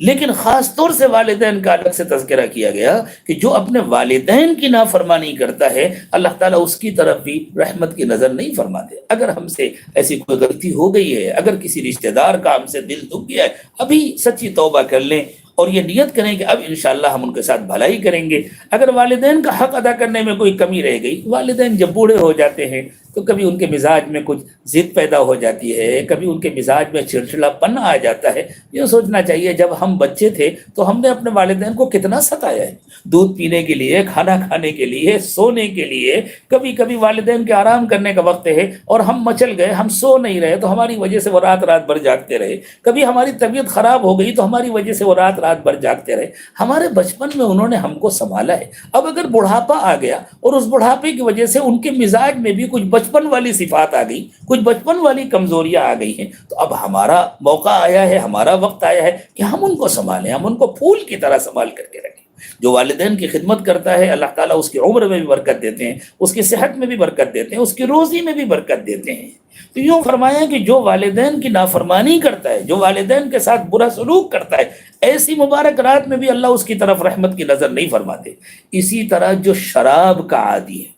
لیکن خاص طور سے والدین کا الگ سے تذکرہ کیا گیا کہ جو اپنے والدین کی نافرمانی کرتا ہے اللہ تعالیٰ اس کی طرف بھی رحمت کی نظر نہیں فرماتے۔ اگر ہم سے ایسی کوئی غلطی ہو گئی ہے، اگر کسی رشتہ دار کا ہم سے دل دکھ گیا ہے، ابھی سچی توبہ کر لیں اور یہ نیت کریں کہ اب انشاءاللہ ہم ان کے ساتھ بھلائی کریں گے۔ اگر والدین کا حق ادا کرنے میں کوئی کمی رہ گئی، والدین جب بوڑھے ہو جاتے ہیں تو کبھی ان کے مزاج میں کچھ ضد پیدا ہو جاتی ہے، کبھی ان کے مزاج میں چڑچڑا پن آ جاتا ہے۔ یہ سوچنا چاہیے جب ہم بچے تھے تو ہم نے اپنے والدین کو کتنا ستایا ہے، دودھ پینے کے لیے، کھانا کھانے کے لیے، سونے کے لیے۔ کبھی کبھی والدین کے آرام کرنے کا وقت ہے اور ہم مچل گئے، ہم سو نہیں رہے تو ہماری وجہ سے وہ رات رات بھر جاگتے رہے۔ کبھی ہماری طبیعت خراب ہو گئی تو ہماری وجہ سے وہ رات رات بھر جاگتے رہے۔ ہمارے بچپن میں انہوں نے ہم کو سنبھالا ہے۔ اب اگر بڑھاپا آ گیا اور اس بڑھاپے کی وجہ سے ان کے مزاج میں بھی کچھ بچپن والی صفات آ گئی، کچھ بچپن والی کمزوریاں آ گئی ہیں، تو اب ہمارا موقع آیا ہے، ہمارا وقت آیا ہے کہ ہم ان کو سنبھالیں، ہم ان کو پھول کی طرح سنبھال کر کے رکھیں۔ جو والدین کی خدمت کرتا ہے اللہ تعالیٰ اس کی عمر میں بھی برکت دیتے ہیں، اس کی صحت میں بھی برکت دیتے ہیں، اس کی روزی میں بھی برکت دیتے ہیں۔ تو یوں فرمایا کہ جو والدین کی نافرمانی کرتا ہے، جو والدین کے ساتھ برا سلوک کرتا ہے، ایسی مبارک رات میں بھی اللہ اس کی طرف رحمت کی نظر نہیں فرماتے۔ اسی طرح جو شراب کا عادی ہے،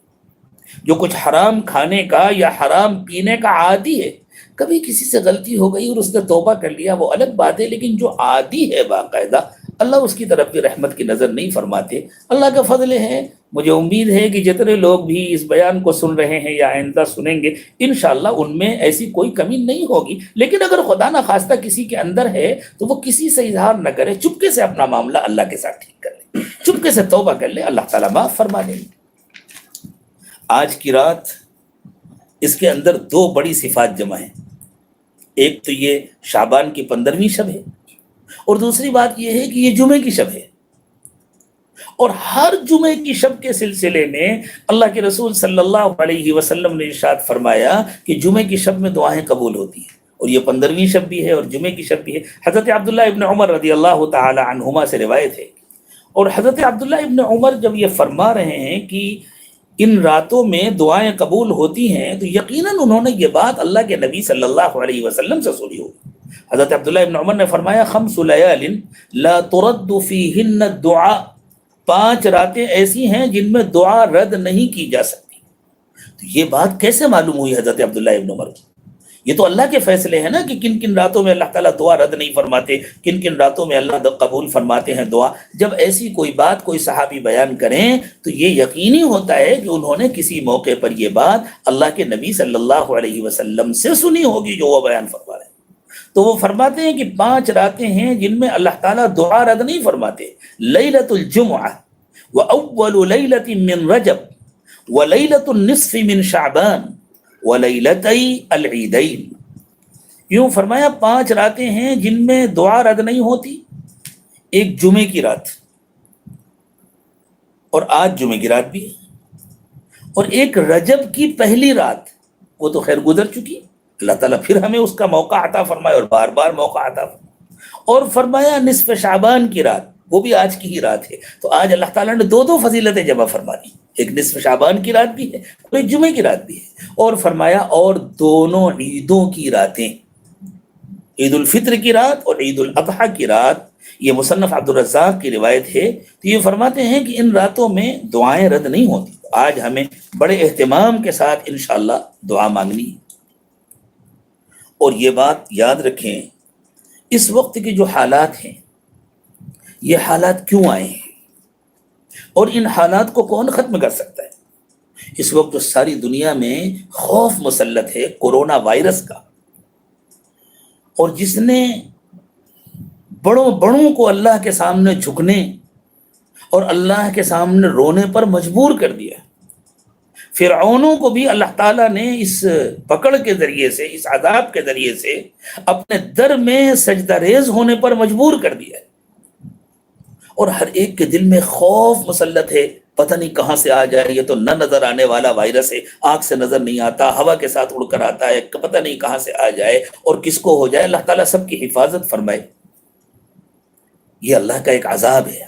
جو کچھ حرام کھانے کا یا حرام پینے کا عادی ہے، کبھی کسی سے غلطی ہو گئی اور اس نے توبہ کر لیا وہ الگ بات ہے، لیکن جو عادی ہے باقاعدہ، اللہ اس کی طرف بھی رحمت کی نظر نہیں فرماتے۔ اللہ کا فضل ہے، مجھے امید ہے کہ جتنے لوگ بھی اس بیان کو سن رہے ہیں یا آئندہ سنیں گے انشاءاللہ ان میں ایسی کوئی کمی نہیں ہوگی، لیکن اگر خدا نہ خواستہ کسی کے اندر ہے تو وہ کسی سے اظہار نہ کرے، چپکے سے اپنا معاملہ اللہ کے ساتھ ٹھیک کر لے، چپکے سے توبہ کر لے، اللہ تعالیٰ معاف فرما دیں گے۔ آج کی رات اس کے اندر دو بڑی صفات جمع ہیں، ایک تو یہ شعبان کی 15ویں شب ہے، اور دوسری بات یہ ہے کہ یہ جمعے کی شب ہے۔ اور ہر جمعے کی شب کے سلسلے میں اللہ کے رسول صلی اللہ علیہ وسلم نے ارشاد فرمایا کہ جمعے کی شب میں دعائیں قبول ہوتی ہیں، اور یہ 15ویں شب بھی ہے اور جمعے کی شب بھی ہے۔ حضرت عبداللہ ابن عمر رضی اللہ تعالی عنہما سے روایت ہے، اور حضرت عبداللہ ابن عمر جب یہ فرما رہے ہیں کہ ان راتوں میں دعائیں قبول ہوتی ہیں تو یقیناً انہوں نے یہ بات اللہ کے نبی صلی اللہ علیہ وسلم سے سنی ہوگی۔ حضرت عبداللہ ابن عمر نے فرمایا 5 لیال لا ترد فیہن الدعاء، 5 راتیں ایسی ہیں جن میں دعا رد نہیں کی جا سکتی۔ تو یہ بات کیسے معلوم ہوئی حضرت عبداللہ ابن عمر کو؟ یہ تو اللہ کے فیصلے ہیں نا کہ کن کن راتوں میں اللہ تعالیٰ دعا رد نہیں فرماتے، کن کن راتوں میں اللہ قبول فرماتے ہیں دعا۔ جب ایسی کوئی بات کوئی صحابی بیان کریں تو یہ یقینی ہوتا ہے کہ انہوں نے کسی موقع پر یہ بات اللہ کے نبی صلی اللہ علیہ وسلم سے سنی ہوگی جو وہ بیان فرما رہے ہیں۔ تو وہ فرماتے ہیں کہ 5 راتیں ہیں جن میں اللہ تعالیٰ دعا رد نہیں فرماتے، لیلۃ الجمعہ وأول لیلۃ من رجب ولیلۃ النصف من شعبان ولیلتئی العیدین۔ یوں فرمایا 5 راتیں ہیں جن میں دعا رد نہیں ہوتی، ایک جمعے کی رات، اور آج جمعے کی رات بھی ہے، اور ایک رجب کی پہلی رات، وہ تو خیر گزر چکی، اللہ تعالیٰ پھر ہمیں اس کا موقع عطا فرمائے اور بار بار موقع عطا فرمائے۔ اور فرمایا نصف شعبان کی رات، وہ بھی آج کی ہی رات ہے۔ تو آج اللہ تعالیٰ نے 2 فضیلتیں جمع فرما دی، ایک نصف شعبان کی رات بھی ہے اور ایک جمعے کی رات بھی ہے۔ اور فرمایا اور دونوں عیدوں کی راتیں، عید الفطر کی رات اور عید الاضحیٰ کی رات، یہ مصنف عبدالرزاق کی روایت ہے۔ تو یہ فرماتے ہیں کہ ان راتوں میں دعائیں رد نہیں ہوتی۔ آج ہمیں بڑے اہتمام کے ساتھ انشاءاللہ دعا مانگنی ہے۔ اور یہ بات یاد رکھیں، اس وقت کے جو حالات ہیں یہ حالات کیوں آئے ہیں اور ان حالات کو کون ختم کر سکتا ہے؟ اس وقت جو ساری دنیا میں خوف مسلط ہے کورونا وائرس کا، اور جس نے بڑوں کو اللہ کے سامنے جھکنے اور اللہ کے سامنے رونے پر مجبور کر دیا۔ فرعونوں کو بھی اللہ تعالیٰ نے اس پکڑ کے ذریعے سے، اس عذاب کے ذریعے سے اپنے در میں سجدہ ریز ہونے پر مجبور کر دیا ہے، اور ہر ایک کے دل میں خوف مسلط ہے، پتہ نہیں کہاں سے آ جائے، یہ تو نہ نظر آنے والا وائرس ہے، آنکھ سے نظر نہیں آتا، ہوا کے ساتھ اڑ کر آتا ہے، پتہ نہیں کہاں سے آ جائے اور کس کو ہو جائے۔ اللہ تعالیٰ سب کی حفاظت فرمائے۔ یہ اللہ کا ایک عذاب ہے،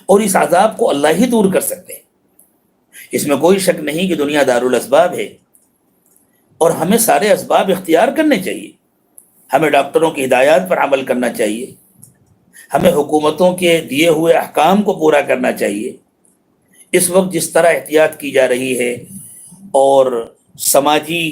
اور اس عذاب کو اللہ ہی دور کر سکتے ہیں، اس میں کوئی شک نہیں کہ دنیا دارالاسباب ہے اور ہمیں سارے اسباب اختیار کرنے چاہیے۔ ہمیں ڈاکٹروں کی ہدایات پر عمل کرنا چاہیے، ہمیں حکومتوں کے دیے ہوئے احکام کو پورا کرنا چاہیے۔ اس وقت جس طرح احتیاط کی جا رہی ہے اور سماجی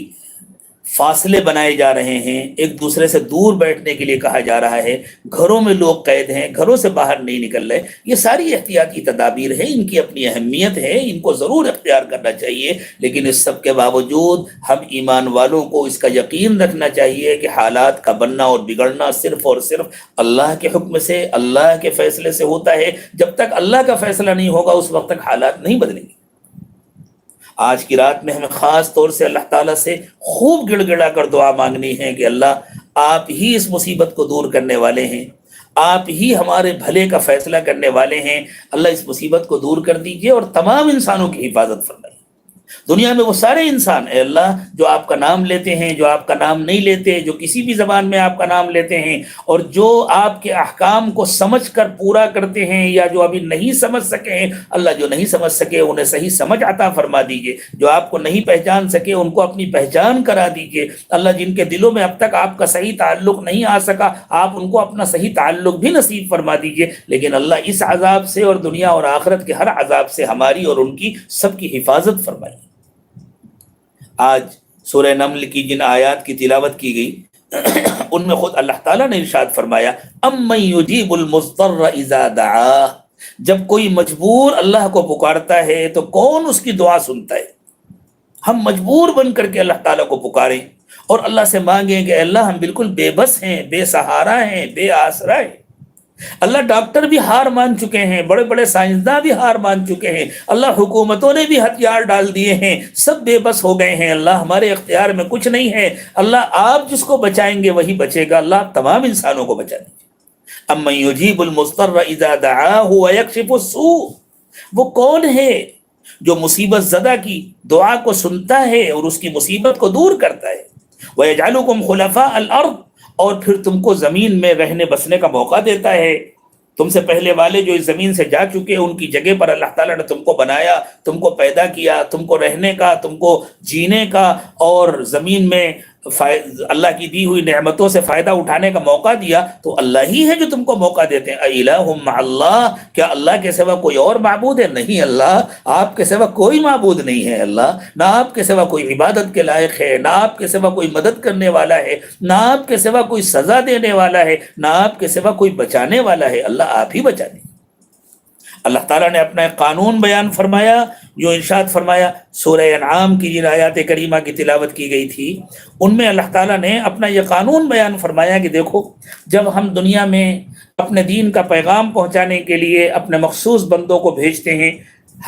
فاصلے بنائے جا رہے ہیں، ایک دوسرے سے دور بیٹھنے کے لیے کہا جا رہا ہے، گھروں میں لوگ قید ہیں، گھروں سے باہر نہیں نکل رہے، یہ ساری احتیاطی تدابیر ہیں، ان کی اپنی اہمیت ہے، ان کو ضرور اختیار کرنا چاہیے، لیکن اس سب کے باوجود ہم ایمان والوں کو اس کا یقین رکھنا چاہیے کہ حالات کا بننا اور بگڑنا صرف اور صرف اللہ کے حکم سے، اللہ کے فیصلے سے ہوتا ہے۔ جب تک اللہ کا فیصلہ نہیں ہوگا اس وقت تک حالات نہیں بدلیں گے۔ آج کی رات میں ہمیں خاص طور سے اللہ تعالیٰ سے خوب گڑ گڑا کر دعا مانگنی ہے کہ اللہ آپ ہی اس مصیبت کو دور کرنے والے ہیں، آپ ہی ہمارے بھلے کا فیصلہ کرنے والے ہیں۔ اللہ اس مصیبت کو دور کر دیجئے اور تمام انسانوں کی حفاظت فرمائیے۔ دنیا میں وہ سارے انسان اے اللہ جو آپ کا نام لیتے ہیں، جو آپ کا نام نہیں لیتے، جو کسی بھی زبان میں آپ کا نام لیتے ہیں اور جو آپ کے احکام کو سمجھ کر پورا کرتے ہیں، یا جو ابھی نہیں سمجھ سکے ہیں، اللہ جو نہیں سمجھ سکے انہیں صحیح سمجھ عطا فرما دیجئے، جو آپ کو نہیں پہچان سکے ان کو اپنی پہچان کرا دیجئے۔ اللہ جن کے دلوں میں اب تک آپ کا صحیح تعلق نہیں آ سکا، آپ ان کو اپنا صحیح تعلق بھی نصیب فرما دیجئے۔ لیکن اللہ اس عذاب سے اور دنیا اور آخرت کے ہر عذاب سے ہماری اور ان کی سب کی حفاظت فرمائیے۔ آج سورہ نمل کی جن آیات کی تلاوت کی گئی ان میں خود اللہ تعالیٰ نے ارشاد فرمایا امن یجیب المضطر اذا دعاہ، جب کوئی مجبور اللہ کو پکارتا ہے تو کون اس کی دعا سنتا ہے۔ ہم مجبور بن کر کے اللہ تعالیٰ کو پکاریں اور اللہ سے مانگیں کہ اللہ ہم بالکل بے بس ہیں، بے سہارا ہیں، بے آسرا ہیں۔ اللہ ڈاکٹر بھی ہار مان چکے ہیں، بڑے بڑے سائنسداں بھی ہار مان چکے ہیں، اللہ حکومتوں نے بھی ہتھیار ڈال دیے ہیں، سب بے بس ہو گئے ہیں۔ اللہ ہمارے اختیار میں کچھ نہیں ہے، اللہ آپ جس کو بچائیں گے وہی بچے گا، اللہ آپ تمام انسانوں کو بچا دیجیے۔ امن یجیب المضطر اذا دعاہ ویکشف السوء، وہ کون ہے جو مصیبت زدہ کی دعا کو سنتا ہے اور اس کی مصیبت کو دور کرتا ہے۔ ویجعلکم خلفاء الارض، اور پھر تم کو زمین میں رہنے بسنے کا موقع دیتا ہے۔ تم سے پہلے والے جو اس زمین سے جا چکے ان کی جگہ پر اللہ تعالیٰ نے تم کو بنایا، تم کو پیدا کیا، تم کو رہنے کا، تم کو جینے کا اور زمین میں اللہ کی دی ہوئی نعمتوں سے فائدہ اٹھانے کا موقع دیا، تو اللہ ہی ہے جو تم کو موقع دیتے ہیں۔ اِلٰہٌ مع اللہ، کیا اللہ کے سوا کوئی اور معبود ہے؟ نہیں، اللہ آپ کے سوا کوئی معبود نہیں ہے۔ اللہ نہ آپ کے سوا کوئی عبادت کے لائق ہے، نہ آپ کے سوا کوئی مدد کرنے والا ہے، نہ آپ کے سوا کوئی سزا دینے والا ہے، نہ آپ کے سوا کوئی بچانے والا ہے۔ اللہ آپ ہی بچا دیں۔ اللہ تعالیٰ نے اپنا ایک قانون بیان فرمایا، جو ارشاد فرمایا سورہ انعام کی جن آیات کریمہ کی تلاوت کی گئی تھی ان میں اللہ تعالیٰ نے اپنا یہ قانون بیان فرمایا کہ دیکھو، جب ہم دنیا میں اپنے دین کا پیغام پہنچانے کے لیے اپنے مخصوص بندوں کو بھیجتے ہیں،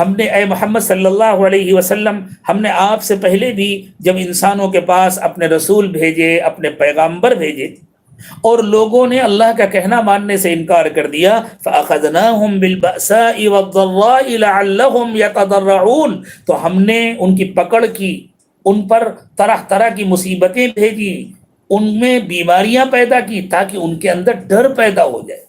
ہم نے اے محمد صلی اللہ علیہ وسلم، ہم نے آپ سے پہلے بھی جب انسانوں کے پاس اپنے رسول بھیجے، اپنے پیغامبر بھیجے اور لوگوں نے اللہ کا کہنا ماننے سے انکار کر دیا، فَأَخَذْنَاهُمْ بِالْبَأْسَاءِ وَالضَّرَّاءِ لَعَلَّهُمْ يَتَضَرَّعُونَ، تو ہم نے ان کی پکڑ کی، ان پر طرح طرح کی مصیبتیں بھیجی، ان میں بیماریاں پیدا کی تاکہ ان کے اندر ڈر پیدا ہو جائے۔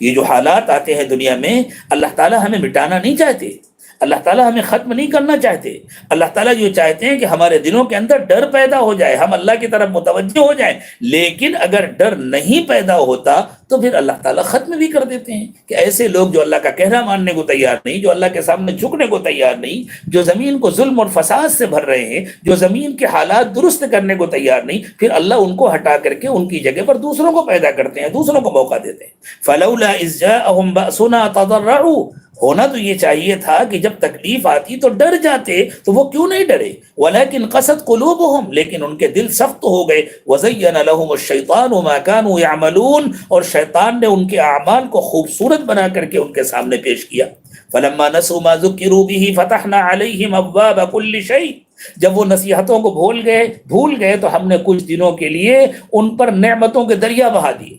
یہ جو حالات آتے ہیں دنیا میں، اللہ تعالیٰ ہمیں مٹانا نہیں چاہتے، اللہ تعالیٰ ہمیں ختم نہیں کرنا چاہتے۔ اللہ تعالیٰ جو چاہتے ہیں کہ ہمارے دلوں کے اندر ڈر پیدا ہو جائے، ہم اللہ کی طرف متوجہ ہو جائیں، لیکن اگر ڈر نہیں پیدا ہوتا تو پھر اللہ تعالیٰ ختم بھی کر دیتے ہیں کہ ایسے لوگ جو اللہ کا کہنا ماننے کو تیار نہیں، جو اللہ کے سامنے جھکنے کو تیار نہیں، جو زمین کو ظلم اور فساد سے بھر رہے ہیں، جو زمین کے حالات درست کرنے کو تیار نہیں، پھر اللہ ان کو ہٹا کر کے ان کی جگہ پر دوسروں کو پیدا کرتے ہیں، دوسروں کو موقع دیتے ہیں۔ فَلَوْلَا إِذْ جَاءَهُمْ بَأْسُنَا تَضَرَّعُوا، ہونا تو یہ چاہیے تھا کہ جب تکلیف آتی تو ڈر جاتے، تو وہ کیوں نہیں ڈرے؟ وَلَكِنْ قَسَتْ قُلُوبُهُمْ، لیکن ان کے دل سخت ہو گئے۔ وَزَيَّنَ لَهُمُ الشَّيْطَانُ مَا كَانُوا يَعْمَلُونَ، اور شیطان نے ان کے اعمال کو خوبصورت بنا کر کے ان کے سامنے پیش کیا۔ فَلَمَّا نَسُوا مَا ذُكِّرُوا بِهِ فَتَحْنَا عَلَيْهِمْ أَبْوَابَ كُلِّ شَيْءٍ، جب وہ نصیحتوں کو بھول گئے تو ہم نے کچھ دنوں کے لیے ان پر نعمتوں کے دریا بہا دیے،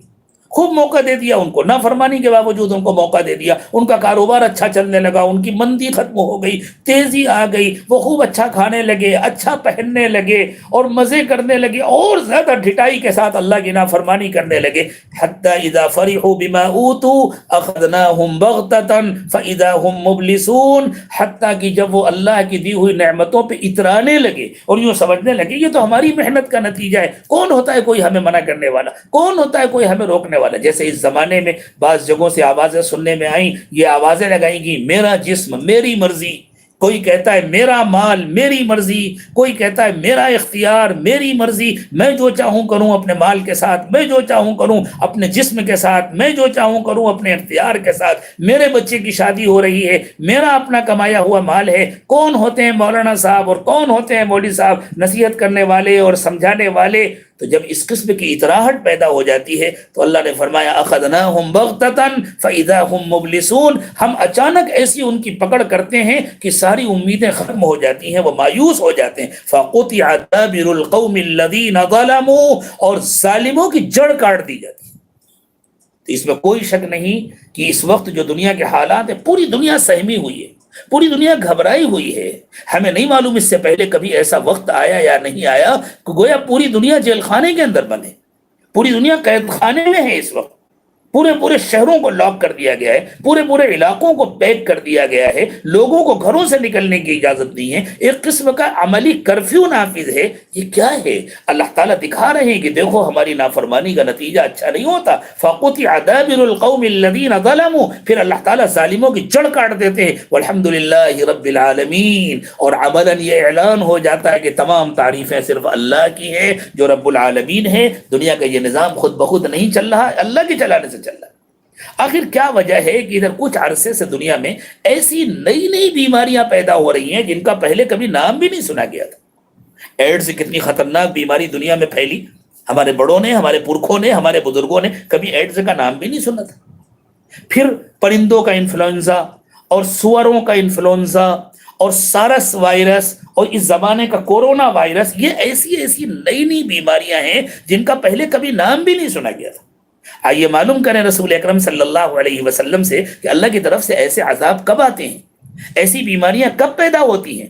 خوب موقع دے دیا ان کو، نافرمانی کے باوجود ان کو موقع دے دیا، ان کا کاروبار اچھا چلنے لگا، ان کی مندی ختم ہو گئی، تیزی آ گئی، وہ خوب اچھا کھانے لگے، اچھا پہننے لگے اور مزے کرنے لگے، اور زیادہ ڈھٹائی کے ساتھ اللہ کی نافرمانی کرنے لگے. حتی اذا فرحوا بما اوتوا اخذناهم بغتة فاذا هم مبلسون، حتیٰ کہ جب وہ اللہ کی دی ہوئی نعمتوں پہ اترانے لگے اور یوں سمجھنے لگے یہ تو ہماری محنت کا نتیجہ ہے، کون ہوتا ہے کوئی ہمیں منع کرنے والا، کون ہوتا ہے کوئی ہمیں روکنے والا. جیسے اس زمانے میں بعض جگہوں سے آوازیں سننے میں آئیں، یہ آوازیں لگائیں گی میرا جسم میری مرضی، کوئی کہتا ہے میرا مال میری مرضی، کوئی کہتا ہے میرا اختیار میری مرضی، میں جو چاہوں کروں اپنے مال کے ساتھ، میں جو چاہوں کروں اپنے جسم کے ساتھ، میں جو چاہوں کروں اپنے اختیار کے ساتھ، میرے بچے کی شادی ہو رہی ہے، میرا اپنا کمایا ہوا مال ہے. کون ہوتے ہیں مولانا صاحب اور کون ہوتے ہیں مولوی صاحب نصیحت کرنے والے اور سمجھانے والے؟ تو جب اس قسم کی اطراحٹ پیدا ہو جاتی ہے تو اللہ نے فرمایا اخذناہم بغتۃ فاذا هم مبلسون، ہم اچانک ایسی ان کی پکڑ کرتے ہیں کہ ساری امیدیں ختم ہو جاتی ہیں، وہ مایوس ہو جاتے ہیں. فقطع دابر القوم الذین ظلموا، اور ظالموں کی جڑ کاٹ دی جاتی ہے. تو اس میں کوئی شک نہیں کہ اس وقت جو دنیا کے حالات ہیں، پوری دنیا سہمی ہوئی ہے، پوری دنیا گھبرائی ہوئی ہے. ہمیں نہیں معلوم اس سے پہلے کبھی ایسا وقت آیا یا نہیں آیا کہ گویا پوری دنیا جیل خانے کے اندر بنے، پوری دنیا قید خانے میں ہے. اس وقت پورے شہروں کو لاک کر دیا گیا ہے، پورے علاقوں کو پیک کر دیا گیا ہے، لوگوں کو گھروں سے نکلنے کی اجازت نہیں ہے، ایک قسم کا عملی کرفیو نافذ ہے. یہ کیا ہے؟ اللہ تعالیٰ دکھا رہے ہیں کہ دیکھو ہماری نافرمانی کا نتیجہ اچھا نہیں ہوتا. فقطع دابر القوم الذین ظلموا، پھر اللہ تعالیٰ ظالموں کی جڑ کاٹ دیتے ہیں. والحمدللہ رب العالمین، اور عملاً یہ اعلان ہو جاتا ہے کہ تمام تعریفیں صرف اللہ کی ہے جو رب العالمین ہے. دنیا کا یہ نظام خود بخود نہیں چل رہا، اللہ کے چلانے سے چل رہا ہے. آخر کیا وجہ ہے کہ ادھر کچھ عرصے سے دنیا میں ایسی نئی بیماریاں پیدا ہو رہی ہیں جن کا پہلے کبھی نام بھی نہیں سنا گیا تھا. ایڈز کتنی خطرناک بیماری دنیا میں پھیلی، ہمارے بڑوں نے، ہمارے پرکھوں نے، ہمارے بزرگوں نے کبھی ایڈز کا نام بھی نہیں سنا تھا. پھر پرندوں کا انفلوئنزا اور سوروں کا انفلوئنزا اور سارس وائرس اور اس زمانے کا کورونا وائرس، یہ ایسی نئی بیماریاں ہیں جن کا پہلے کبھی نام بھی نہیں سنا گیا تھا. آئیے معلوم کریں رسول اکرم صلی اللہ علیہ وسلم سے کہ اللہ کی طرف سے ایسے عذاب کب آتے ہیں، ایسی بیماریاں کب پیدا ہوتی ہیں.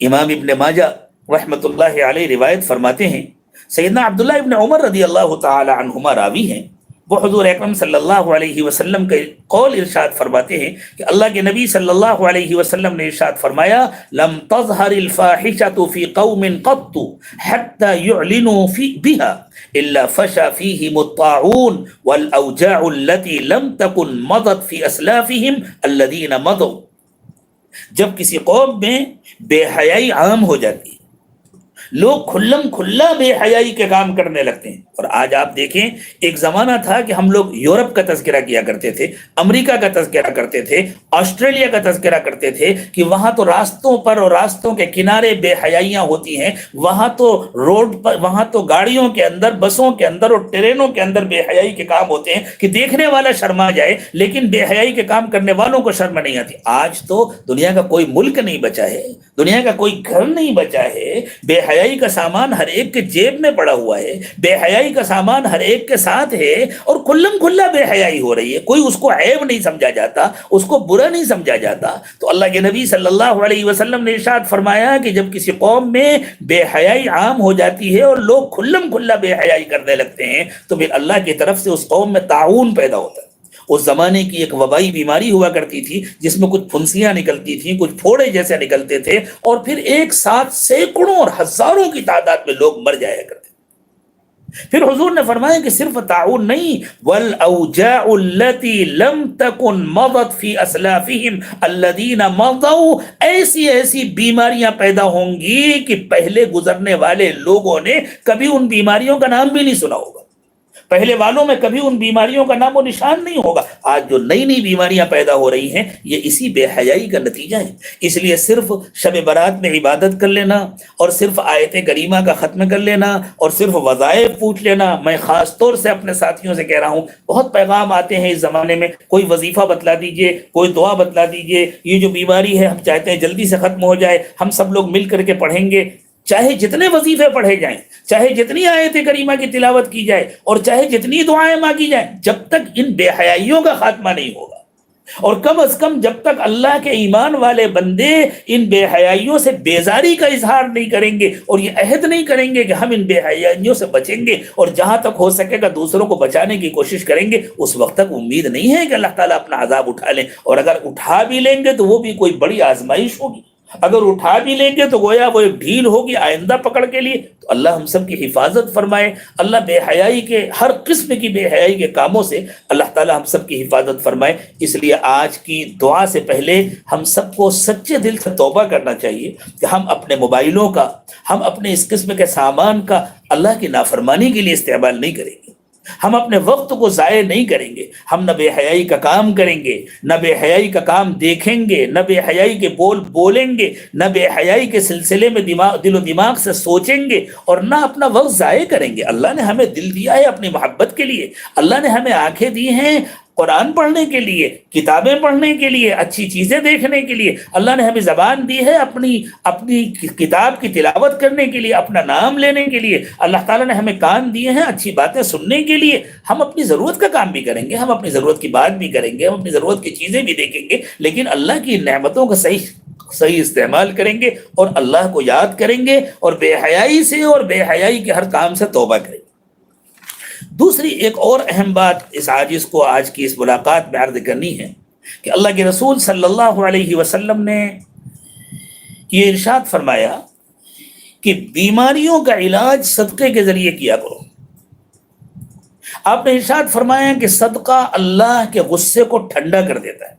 امام ابن ماجہ رحمۃ اللہ علیہ روایت فرماتے ہیں، سیدنا عبداللہ ابن عمر رضی اللہ تعالی عنہما راوی ہیں، وہ حضور اکرم صلی اللہ علیہ وسلم کے قول ارشاد فرماتے ہیں کہ اللہ کے نبی صلی اللہ علیہ وسلم نے ارشاد فرمایا لم تظہر الفاحشۃ فی قوم قط حتی یعلنوا بها الا فشا فیہم الطاعون والاوجاع التي لم تکن مضت فی اسلافہم الذین مضوا. جب کسی قوم میں بے حیائی عام ہو جاتی ہے، لوگ کھلم کھلا بے حیائی کے کام کرنے لگتے ہیں. اور آج آپ دیکھیں، ایک زمانہ تھا کہ ہم لوگ یورپ کا تذکرہ کیا کرتے تھے، امریکہ کا تذکرہ کرتے تھے، آسٹریلیا کا تذکرہ کرتے تھے کہ وہاں تو راستوں پر اور راستوں کے کنارے بے حیائیاں ہوتی ہیں، وہاں تو روڈ پر، وہاں تو گاڑیوں کے اندر، بسوں کے اندر اور ٹرینوں کے اندر بے حیائی کے کام ہوتے ہیں کہ دیکھنے والا شرما جائے، لیکن بے حیائی کے کام کرنے والوں کو شرم نہیں آتی. آج تو دنیا کا کوئی ملک نہیں بچا ہے، دنیا کا کوئی گھر نہیں بچا ہے، بے حیائی کا سامان ہر ایک کے جیب میں پڑا ہوا ہے، بے حیائی کا سامان ہر ایک کے ساتھ ہے، اور کلم کھلا بے حیائی ہو رہی ہے. کوئی اس کو عیب نہیں سمجھا جاتا، اس کو برا نہیں سمجھا جاتا. تو اللہ کے نبی صلی اللہ علیہ وسلم نے ارشاد فرمایا کہ جب کسی قوم میں بے حیائی عام ہو جاتی ہے اور لوگ کھلم کھلا بے حیائی کرنے لگتے ہیں تو پھر اللہ کی طرف سے اس قوم میں طاعون پیدا ہوتا ہے. اس زمانے کی ایک وبائی بیماری ہوا کرتی تھی جس میں کچھ پھنسیاں نکلتی تھیں، کچھ پھوڑے جیسے نکلتے تھے، اور پھر ایک ساتھ سینکڑوں اور ہزاروں کی تعداد میں لوگ مر جایا کرتے. پھر حضور نے فرمایا کہ صرف طاعون نہیں، والاوجاع التي لم تكن مضت في اسلافهم الذين مضوا، ایسی بیماریاں پیدا ہوں گی کہ پہلے گزرنے والے لوگوں نے کبھی ان بیماریوں کا نام بھی نہیں سنا ہوگا، پہلے والوں میں کبھی ان بیماریوں کا نام و نشان نہیں ہوگا. آج جو نئی بیماریاں پیدا ہو رہی ہیں یہ اسی بے حیائی کا نتیجہ ہے. اس لیے صرف شب برات میں عبادت کر لینا اور صرف آیت کریمہ کا ختم کر لینا اور صرف وظائف پوچھ لینا، میں خاص طور سے اپنے ساتھیوں سے کہہ رہا ہوں، بہت پیغام آتے ہیں اس زمانے میں، کوئی وظیفہ بتلا دیجئے، کوئی دعا بتلا دیجئے، یہ جو بیماری ہے ہم چاہتے ہیں جلدی سے ختم ہو جائے، ہم سب لوگ مل کر کے پڑھیں گے. چاہے جتنے وظیفے پڑھے جائیں، چاہے جتنی آیت کریمہ کی تلاوت کی جائے، اور چاہے جتنی دعائیں مانگی جائیں، جب تک ان بے حیائیوں کا خاتمہ نہیں ہوگا، اور کم از کم جب تک اللہ کے ایمان والے بندے ان بے حیائیوں سے بیزاری کا اظہار نہیں کریں گے، اور یہ عہد نہیں کریں گے کہ ہم ان بے حیائیوں سے بچیں گے، اور جہاں تک ہو سکے گا دوسروں کو بچانے کی کوشش کریں گے، اس وقت تک امید نہیں ہے کہ اللہ تعالیٰ اپنا عذاب اٹھا لیں۔ اور اگر اٹھا بھی لیں گے تو وہ بھی کوئی بڑی آزمائش ہوگی، اگر اٹھا بھی لیں گے تو گویا وہ ایک ڈھیل ہوگی آئندہ پکڑ کے لیے۔ تو اللہ ہم سب کی حفاظت فرمائے، اللہ بے حیائی کے ہر قسم کی بے حیائی کے کاموں سے اللہ تعالی ہم سب کی حفاظت فرمائے۔ اس لیے آج کی دعا سے پہلے ہم سب کو سچے دل سے توبہ کرنا چاہیے کہ ہم اپنے موبائلوں کا، ہم اپنے اس قسم کے سامان کا اللہ کی نافرمانی کے لیے استعمال نہیں کریں گے، ہم اپنے وقت کو ضائع نہیں کریں گے، ہم نہ بے حیائی کا کام کریں گے، نہ بے حیائی کا کام دیکھیں گے، نہ بے حیائی کے بول بولیں گے، نہ بے حیائی کے سلسلے میں دل و دماغ سے سوچیں گے، اور نہ اپنا وقت ضائع کریں گے۔ اللہ نے ہمیں دل دیا ہے اپنی محبت کے لیے، اللہ نے ہمیں آنکھیں دی ہیں قرآن پڑھنے کے لیے، کتابیں پڑھنے کے لیے، اچھی چیزیں دیکھنے کے لیے، اللہ نے ہمیں زبان دی ہے اپنی کتاب کی تلاوت کرنے کے لیے، اپنا نام لینے کے لیے، اللہ تعالیٰ نے ہمیں کان دیے ہیں اچھی باتیں سننے کے لیے۔ ہم اپنی ضرورت کا کام بھی کریں گے، ہم اپنی ضرورت کی بات بھی کریں گے، ہم اپنی ضرورت کی چیزیں بھی دیکھیں گے، لیکن اللہ کی نعمتوں کا صحیح استعمال کریں گے، اور اللہ کو یاد کریں گے، اور بے حیائی سے اور بے حیائی کے ہر کام سے توبہ کریں گے۔ دوسری ایک اور اہم بات اس عاجز کو آج کی اس ملاقات میں عرض کرنی ہے کہ اللہ کے رسول صلی اللہ علیہ وسلم نے یہ ارشاد فرمایا کہ بیماریوں کا علاج صدقے کے ذریعے کیا کرو۔ آپ نے ارشاد فرمایا کہ صدقہ اللہ کے غصے کو ٹھنڈا کر دیتا ہے،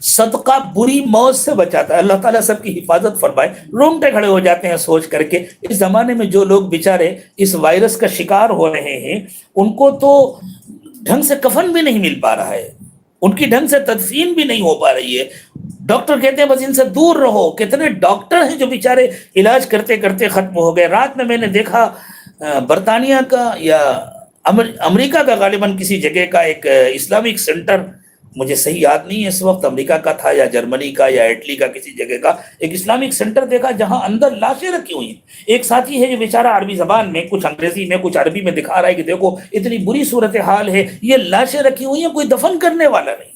صدقہ بری موت سے بچاتا ہے۔ اللہ تعالیٰ سب کی حفاظت فرمائے۔ رونگٹے کھڑے ہو جاتے ہیں سوچ کر کے، اس زمانے میں جو لوگ بیچارے اس وائرس کا شکار ہو رہے ہیں، ان کو تو ڈھنگ سے کفن بھی نہیں مل پا رہا ہے، ان کی ڈھنگ سے تدفین بھی نہیں ہو پا رہی ہے۔ ڈاکٹر کہتے ہیں بس ان سے دور رہو۔ کتنے ڈاکٹر ہیں جو بیچارے علاج کرتے کرتے ختم ہو گئے۔ رات میں نے دیکھا برطانیہ کا یا امریکہ کا غالباً کسی جگہ کا ایک اسلامک سینٹر، مجھے صحیح یاد نہیں ہے اس وقت امریکہ کا تھا یا جرمنی کا یا اٹلی کا کسی جگہ کا، ایک اسلامک سینٹر دیکھا جہاں اندر لاشیں رکھی ہوئی ہیں۔ ایک ساتھی ہے جو بیچارہ عربی زبان میں کچھ انگریزی میں کچھ عربی میں دکھا رہا ہے کہ دیکھو اتنی بری صورتحال ہے، یہ لاشیں رکھی ہوئی ہیں، کوئی دفن کرنے والا نہیں۔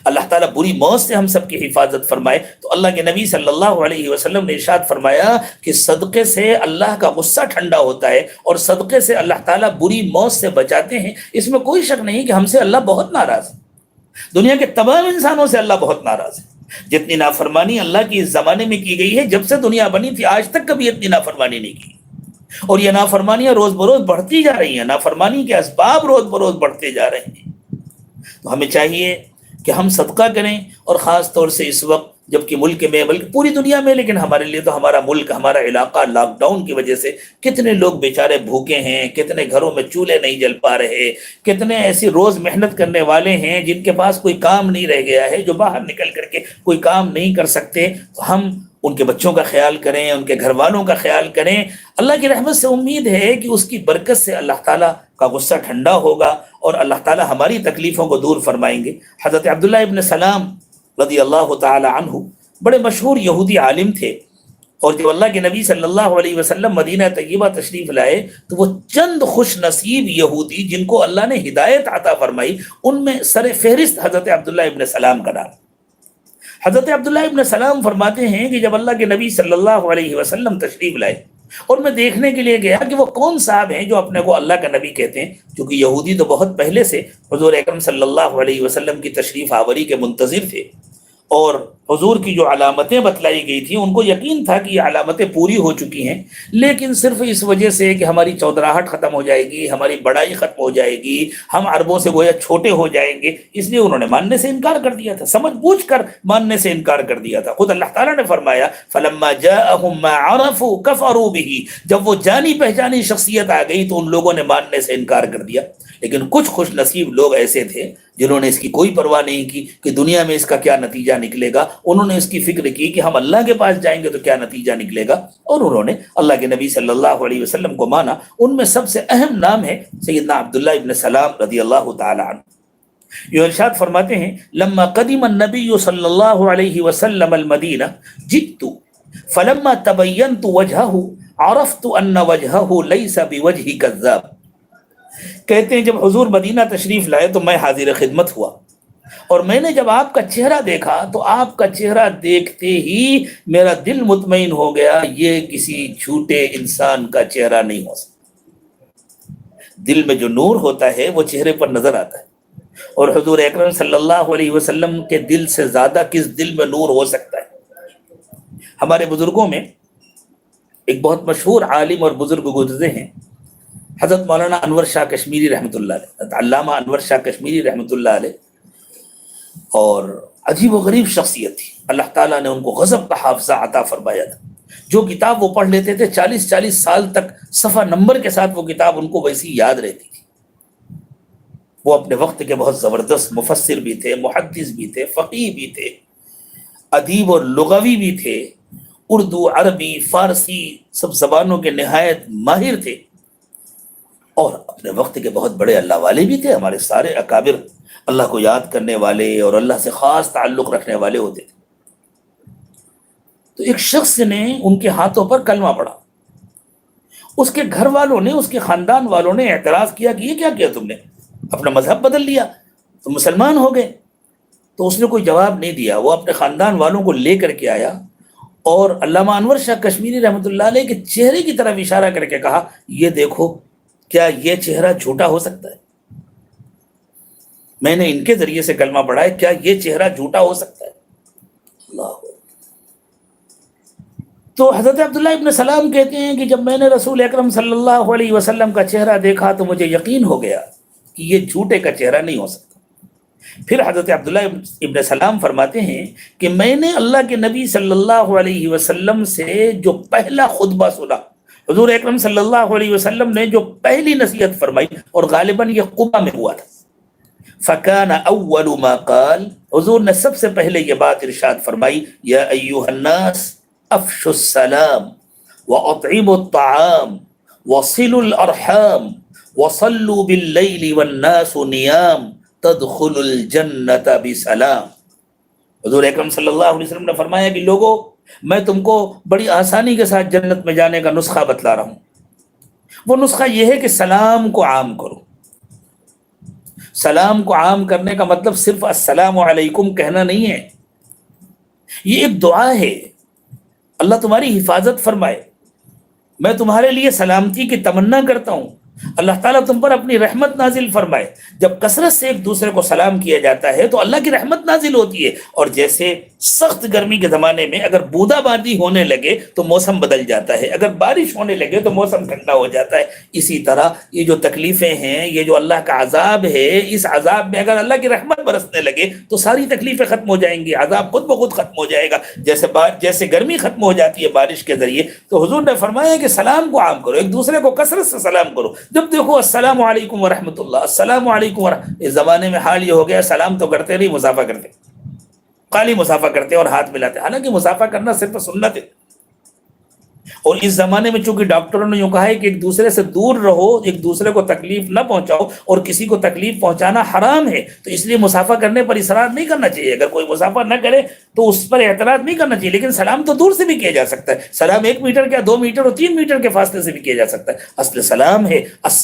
اللہ تعالیٰ بری موت سے ہم سب کی حفاظت فرمائے۔ تو اللہ کے نبی صلی اللہ علیہ وسلم نے ارشاد فرمایا کہ صدقے سے اللہ کا غصہ ٹھنڈا ہوتا ہے، اور صدقے سے اللہ تعالیٰ بری موت سے بچاتے ہیں۔ اس میں کوئی شک نہیں کہ ہم سے اللہ بہت ناراض ہے، دنیا کے تمام انسانوں سے اللہ بہت ناراض ہے۔ جتنی نافرمانی اللہ کی اس زمانے میں کی گئی ہے، جب سے دنیا بنی تھی آج تک کبھی اتنی نافرمانی نہیں کی، اور یہ نافرمانیاں روز بروز بڑھتی جا رہی ہیں، نافرمانی کے اسباب روز بروز بڑھتے جا رہے ہیں۔ تو ہمیں چاہیے کہ ہم صدقہ کریں، اور خاص طور سے اس وقت جبکہ ملک میں، بلکہ پوری دنیا میں، لیکن ہمارے لیے تو ہمارا ملک، ہمارا علاقہ لاک ڈاؤن کی وجہ سے کتنے لوگ بیچارے بھوکے ہیں، کتنے گھروں میں چولہے نہیں جل پا رہے، کتنے ایسی روز محنت کرنے والے ہیں جن کے پاس کوئی کام نہیں رہ گیا ہے، جو باہر نکل کر کے کوئی کام نہیں کر سکتے۔ تو ہم ان کے بچوں کا خیال کریں، ان کے گھر والوں کا خیال کریں۔ اللہ کی رحمت سے امید ہے کہ اس کی برکت سے اللہ تعالیٰ کا غصہ ٹھنڈا ہوگا، اور اللہ تعالیٰ ہماری تکلیفوں کو دور فرمائیں گے۔ حضرت عبداللہ ابن سلام رضی اللہ تعالی عنہ بڑے مشہور یہودی عالم تھے، اور جب اللہ کے نبی صلی اللہ علیہ وسلم مدینہ طیبہ تشریف لائے تو وہ چند خوش نصیب یہودی جن کو اللہ نے ہدایت عطا فرمائی، ان میں سر فہرست حضرت عبداللہ ابن سلام کا نام۔ حضرت عبداللہ ابن سلام فرماتے ہیں کہ جب اللہ کے نبی صلی اللہ علیہ وسلم تشریف لائے اور میں دیکھنے کے لیے گیا کہ وہ کون صاحب ہیں جو اپنے کو اللہ کا نبی کہتے ہیں، کیونکہ یہودی تو بہت پہلے سے حضور اکرم صلی اللہ علیہ وسلم کی تشریف آوری کے منتظر تھے، اور حضور کی جو علامتیں بتلائی گئی تھیں ان کو یقین تھا کہ یہ علامتیں پوری ہو چکی ہیں، لیکن صرف اس وجہ سے کہ ہماری چودراہٹ ختم ہو جائے گی، ہماری بڑائی ختم ہو جائے گی، ہم عربوں سے گویا چھوٹے ہو جائیں گے، اس لیے انہوں نے ماننے سے انکار کر دیا تھا، سمجھ بوجھ کر ماننے سے انکار کر دیا تھا۔ خود اللہ تعالیٰ نے فرمایا فَلَمَّا جَاءَهُم مَّا عَرَفُوا كَفَرُوا بِهِ، جب وہ جانی پہچانی شخصیت آ گئی تو ان لوگوں نے ماننے سے انکار کر دیا۔ لیکن کچھ خوش نصیب لوگ ایسے تھے جنہوں نے اس کی کوئی پرواہ نہیں کی کہ دنیا میں اس کا کیا نتیجہ نکلے گا، انہوں نے اس کی فکر کی کہ ہم اللہ کے پاس جائیں گے تو کیا نتیجہ نکلے گا، اور انہوں نے اللہ کے نبی صلی اللہ علیہ وسلم کو مانا۔ ان میں سب سے اہم نام ہے سیدنا عبداللہ ابن سلام رضی اللہ تعالی عنہ۔ یہ ارشاد فرماتے ہیں لما قدم النبی صلی اللہ علیہ وسلم المدینہ جئت فلما تبینت وجہہ عرفت ان وجهه ليس بوجه كذاب، کہتے ہیں جب حضور مدینہ تشریف لائے تو میں حاضر خدمت ہوا، اور میں نے جب آپ کا چہرہ دیکھا تو آپ کا چہرہ دیکھتے ہی میرا دل مطمئن ہو گیا یہ کسی جھوٹے انسان کا چہرہ نہیں ہو سکتا۔ دل میں جو نور ہوتا ہے وہ چہرے پر نظر آتا ہے، اور حضور اکرم صلی اللہ علیہ وسلم کے دل سے زیادہ کس دل میں نور ہو سکتا ہے؟ ہمارے بزرگوں میں ایک بہت مشہور عالم اور بزرگ گزرے ہیں، حضرت مولانا انور شاہ کشمیری رحمۃ اللہ علیہ، علامہ انور شاہ کشمیری رحمۃ اللہ علیہ، اور عجیب و غریب شخصیت تھی، اللہ تعالیٰ نے ان کو غضب کا حافظہ عطا فرمایا تھا۔ جو کتاب وہ پڑھ لیتے تھے 40 سال تک صفحہ نمبر کے ساتھ وہ کتاب ان کو ویسی یاد رہتی تھی۔ وہ اپنے وقت کے بہت زبردست مفسر بھی تھے، محدث بھی تھے، فقیہ بھی تھے، ادیب اور لغوی بھی تھے، اردو، عربی، فارسی سب زبانوں کے نہایت ماہر تھے، اور اپنے وقت کے بہت بڑے اللہ والے بھی تھے۔ ہمارے سارے اکابر اللہ کو یاد کرنے والے اور اللہ سے خاص تعلق رکھنے والے ہوتے تھے۔ تو ایک شخص نے ان کے ہاتھوں پر کلمہ پڑھا، اس کے گھر والوں نے، اس کے خاندان والوں نے اعتراض کیا کہ یہ کیا کیا تم نے، اپنا مذہب بدل لیا، تم مسلمان ہو گئے۔ تو اس نے کوئی جواب نہیں دیا، وہ اپنے خاندان والوں کو لے کر کے آیا اور علامہ انور شاہ کشمیری رحمۃ اللہ علیہ کے چہرے کی طرف اشارہ کر کے کہا یہ دیکھو، کیا یہ چہرہ جھوٹا ہو سکتا ہے؟ میں نے ان کے ذریعے سے کلمہ پڑھا ہے، کیا یہ چہرہ جھوٹا ہو سکتا ہے؟ اللہ۔ تو حضرت عبداللہ ابن سلام کہتے ہیں کہ جب میں نے رسول اکرم صلی اللہ علیہ وسلم کا چہرہ دیکھا تو مجھے یقین ہو گیا کہ یہ جھوٹے کا چہرہ نہیں ہو سکتا۔ پھر حضرت عبداللہ ابن سلام فرماتے ہیں کہ میں نے اللہ کے نبی صلی اللہ علیہ وسلم سے جو پہلا خطبہ سنا، حضور اکرم صلی اللہ علیہ وسلم نے جو پہلی نصیحت فرمائی، اور غالباً یہ قباء میں ہوا تھا، فکان اول ما قال، حضور نے سب سے پہلے یہ بات ارشاد فرمائی، یا ایھا الناس افشوا السلام واطعموا الطعام وصلوا الارحام وصلوا باللیل والناس نیام تدخلوا الجنۃ بسلام۔ حضور اکرم صلی اللہ علیہ وسلم نے فرمایا کہ لوگوں، میں تم کو بڑی آسانی کے ساتھ جنت میں جانے کا نسخہ بتلا رہا ہوں۔ وہ نسخہ یہ ہے کہ سلام کو عام کرو۔ سلام کو عام کرنے کا مطلب صرف السلام علیکم کہنا نہیں ہے، یہ ایک دعا ہے، اللہ تمہاری حفاظت فرمائے، میں تمہارے لیے سلامتی کی تمنا کرتا ہوں، اللہ تعالیٰ تم پر اپنی رحمت نازل فرمائے۔ جب کثرت سے ایک دوسرے کو سلام کیا جاتا ہے تو اللہ کی رحمت نازل ہوتی ہے۔ اور جیسے سخت گرمی کے زمانے میں اگر بودا باندی ہونے لگے تو موسم بدل جاتا ہے، اگر بارش ہونے لگے تو موسم ٹھنڈا ہو جاتا ہے، اسی طرح یہ جو تکلیفیں ہیں، یہ جو اللہ کا عذاب ہے، اس عذاب میں اگر اللہ کی رحمت برسنے لگے تو ساری تکلیفیں ختم ہو جائیں گی، عذاب خود بخود ختم ہو جائے گا، جیسے گرمی ختم ہو جاتی ہے بارش کے ذریعے۔ تو حضور نے فرمایا کہ سلام کو عام کرو، ایک دوسرے کو کثرت سے سلام کرو۔ جب دیکھو السلام علیکم ورحمۃ اللہ، السلام علیکم اس زمانے میں حال یہ ہو گیا سلام تو کرتے نہیں، مسافہ کرتے، خالی مسافہ کرتے اور ہاتھ ملاتے، حالانکہ مسافہ کرنا صرف سنت ہے۔ اور اس زمانے میں چونکہ ڈاکٹروں نے یوں کہا ہے کہ ایک دوسرے سے دور رہو، ایک دوسرے کو تکلیف نہ پہنچاؤ، اور کسی کو تکلیف پہنچانا حرام ہے، تو اس لیے مسافہ کرنے پر اصرار نہیں کرنا چاہیے۔ اگر کوئی مسافہ نہ کرے تو اس پر اعتراض نہیں کرنا چاہیے، لیکن سلام تو دور سے بھی کیا جا سکتا ہے، سلام 1 میٹر کیا 2 میٹر اور 3 میٹر کے فاصلے سے بھی کیا جا سکتا ہے، اصل سلام ہے،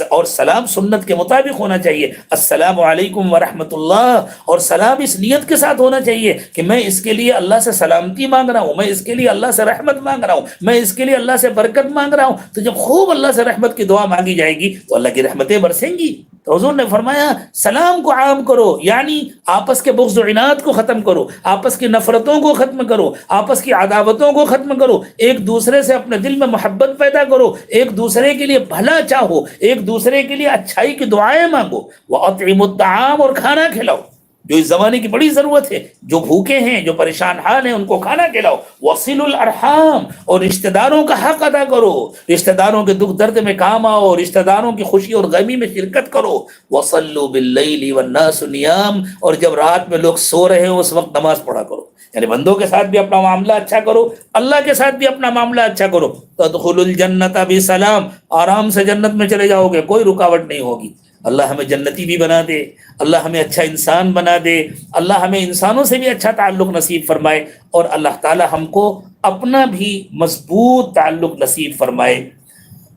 اور سلام سنت کے مطابق ہونا چاہیے، السلام علیکم ورحمۃ اللہ، اور سلام اس نیت کے ساتھ ہونا چاہیے کہ میں اس کے لیے اللہ سے سلامتی مانگ رہا ہوں، میں اس کے لیے اللہ سے رحمت مانگ رہا ہوں، میں اس کے لیے اللہ سے برکت مانگ رہا ہوں۔ تو جب خوب اللہ سے رحمت کی دعا مانگی جائے گی تو اللہ کی رحمتیں برسیں گی۔ تو حضور نے فرمایا سلام کو عام کرو، یعنی آپس کے بغض و عناد کو ختم کرو، آپس کی نفرتوں کو ختم کرو، آپس کی عداوتوں کو ختم کرو، ایک دوسرے سے اپنے دل میں محبت پیدا کرو، ایک دوسرے کے لیے بھلا چاہو، ایک دوسرے کے لیے اچھائی کی دعائیں مانگو، وَأَطْعِمُوا الطَّعَامَ، اور کھانا کھلاؤ، جو اس زمانے کی بڑی ضرورت ہے، جو بھوکے ہیں، جو پریشان حال ہیں، ان کو کھانا کھلاؤ، وَصِلُوا الْأَرْحَامَ، اور رشتہ داروں کا حق ادا کرو، رشتہ داروں کے دکھ درد میں کام آؤ، رشتہ داروں کی خوشی اور غمی میں شرکت کرو، وَصَلُّوا بِاللَّيْلِ وَالنَّاسُ نِيَامٌ، اور جب رات میں لوگ سو رہے ہوں اس وقت نماز پڑھا کرو، یعنی بندوں کے ساتھ بھی اپنا معاملہ اچھا کرو، اللہ کے ساتھ بھی اپنا معاملہ اچھا کرو، تدخلوا الجنۃ بسلام، آرام سے جنت میں چلے جاؤ گے، کوئی رکاوٹ نہیں ہوگی۔ اللہ ہمیں جنتی بھی بنا دے، اللہ ہمیں اچھا انسان بنا دے، اللہ ہمیں انسانوں سے بھی اچھا تعلق نصیب فرمائے، اور اللہ تعالی ہم کو اپنا بھی مضبوط تعلق نصیب فرمائے۔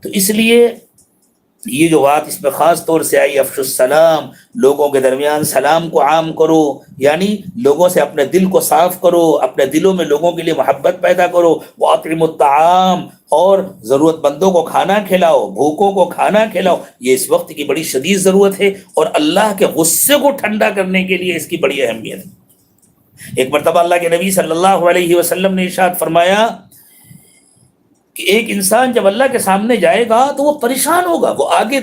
تو اس لیے یہ جو بات اس میں خاص طور سے آئی، افشوا السلام، لوگوں کے درمیان سلام کو عام کرو، یعنی لوگوں سے اپنے دل کو صاف کرو، اپنے دلوں میں لوگوں کے لیے محبت پیدا کرو۔ وَأَطْعِمُوا الطَّعَامَ، اور ضرورت مندوں کو کھانا کھلاؤ، بھوکوں کو کھانا کھلاؤ۔ یہ اس وقت کی بڑی شدید ضرورت ہے، اور اللہ کے غصے کو ٹھنڈا کرنے کے لیے اس کی بڑی اہمیت ہے۔ ایک مرتبہ اللہ کے نبی صلی اللہ علیہ وسلم نے ارشاد فرمایا کہ ایک انسان جب اللہ کے سامنے جائے گا تو وہ پریشان ہوگا، وہ آگے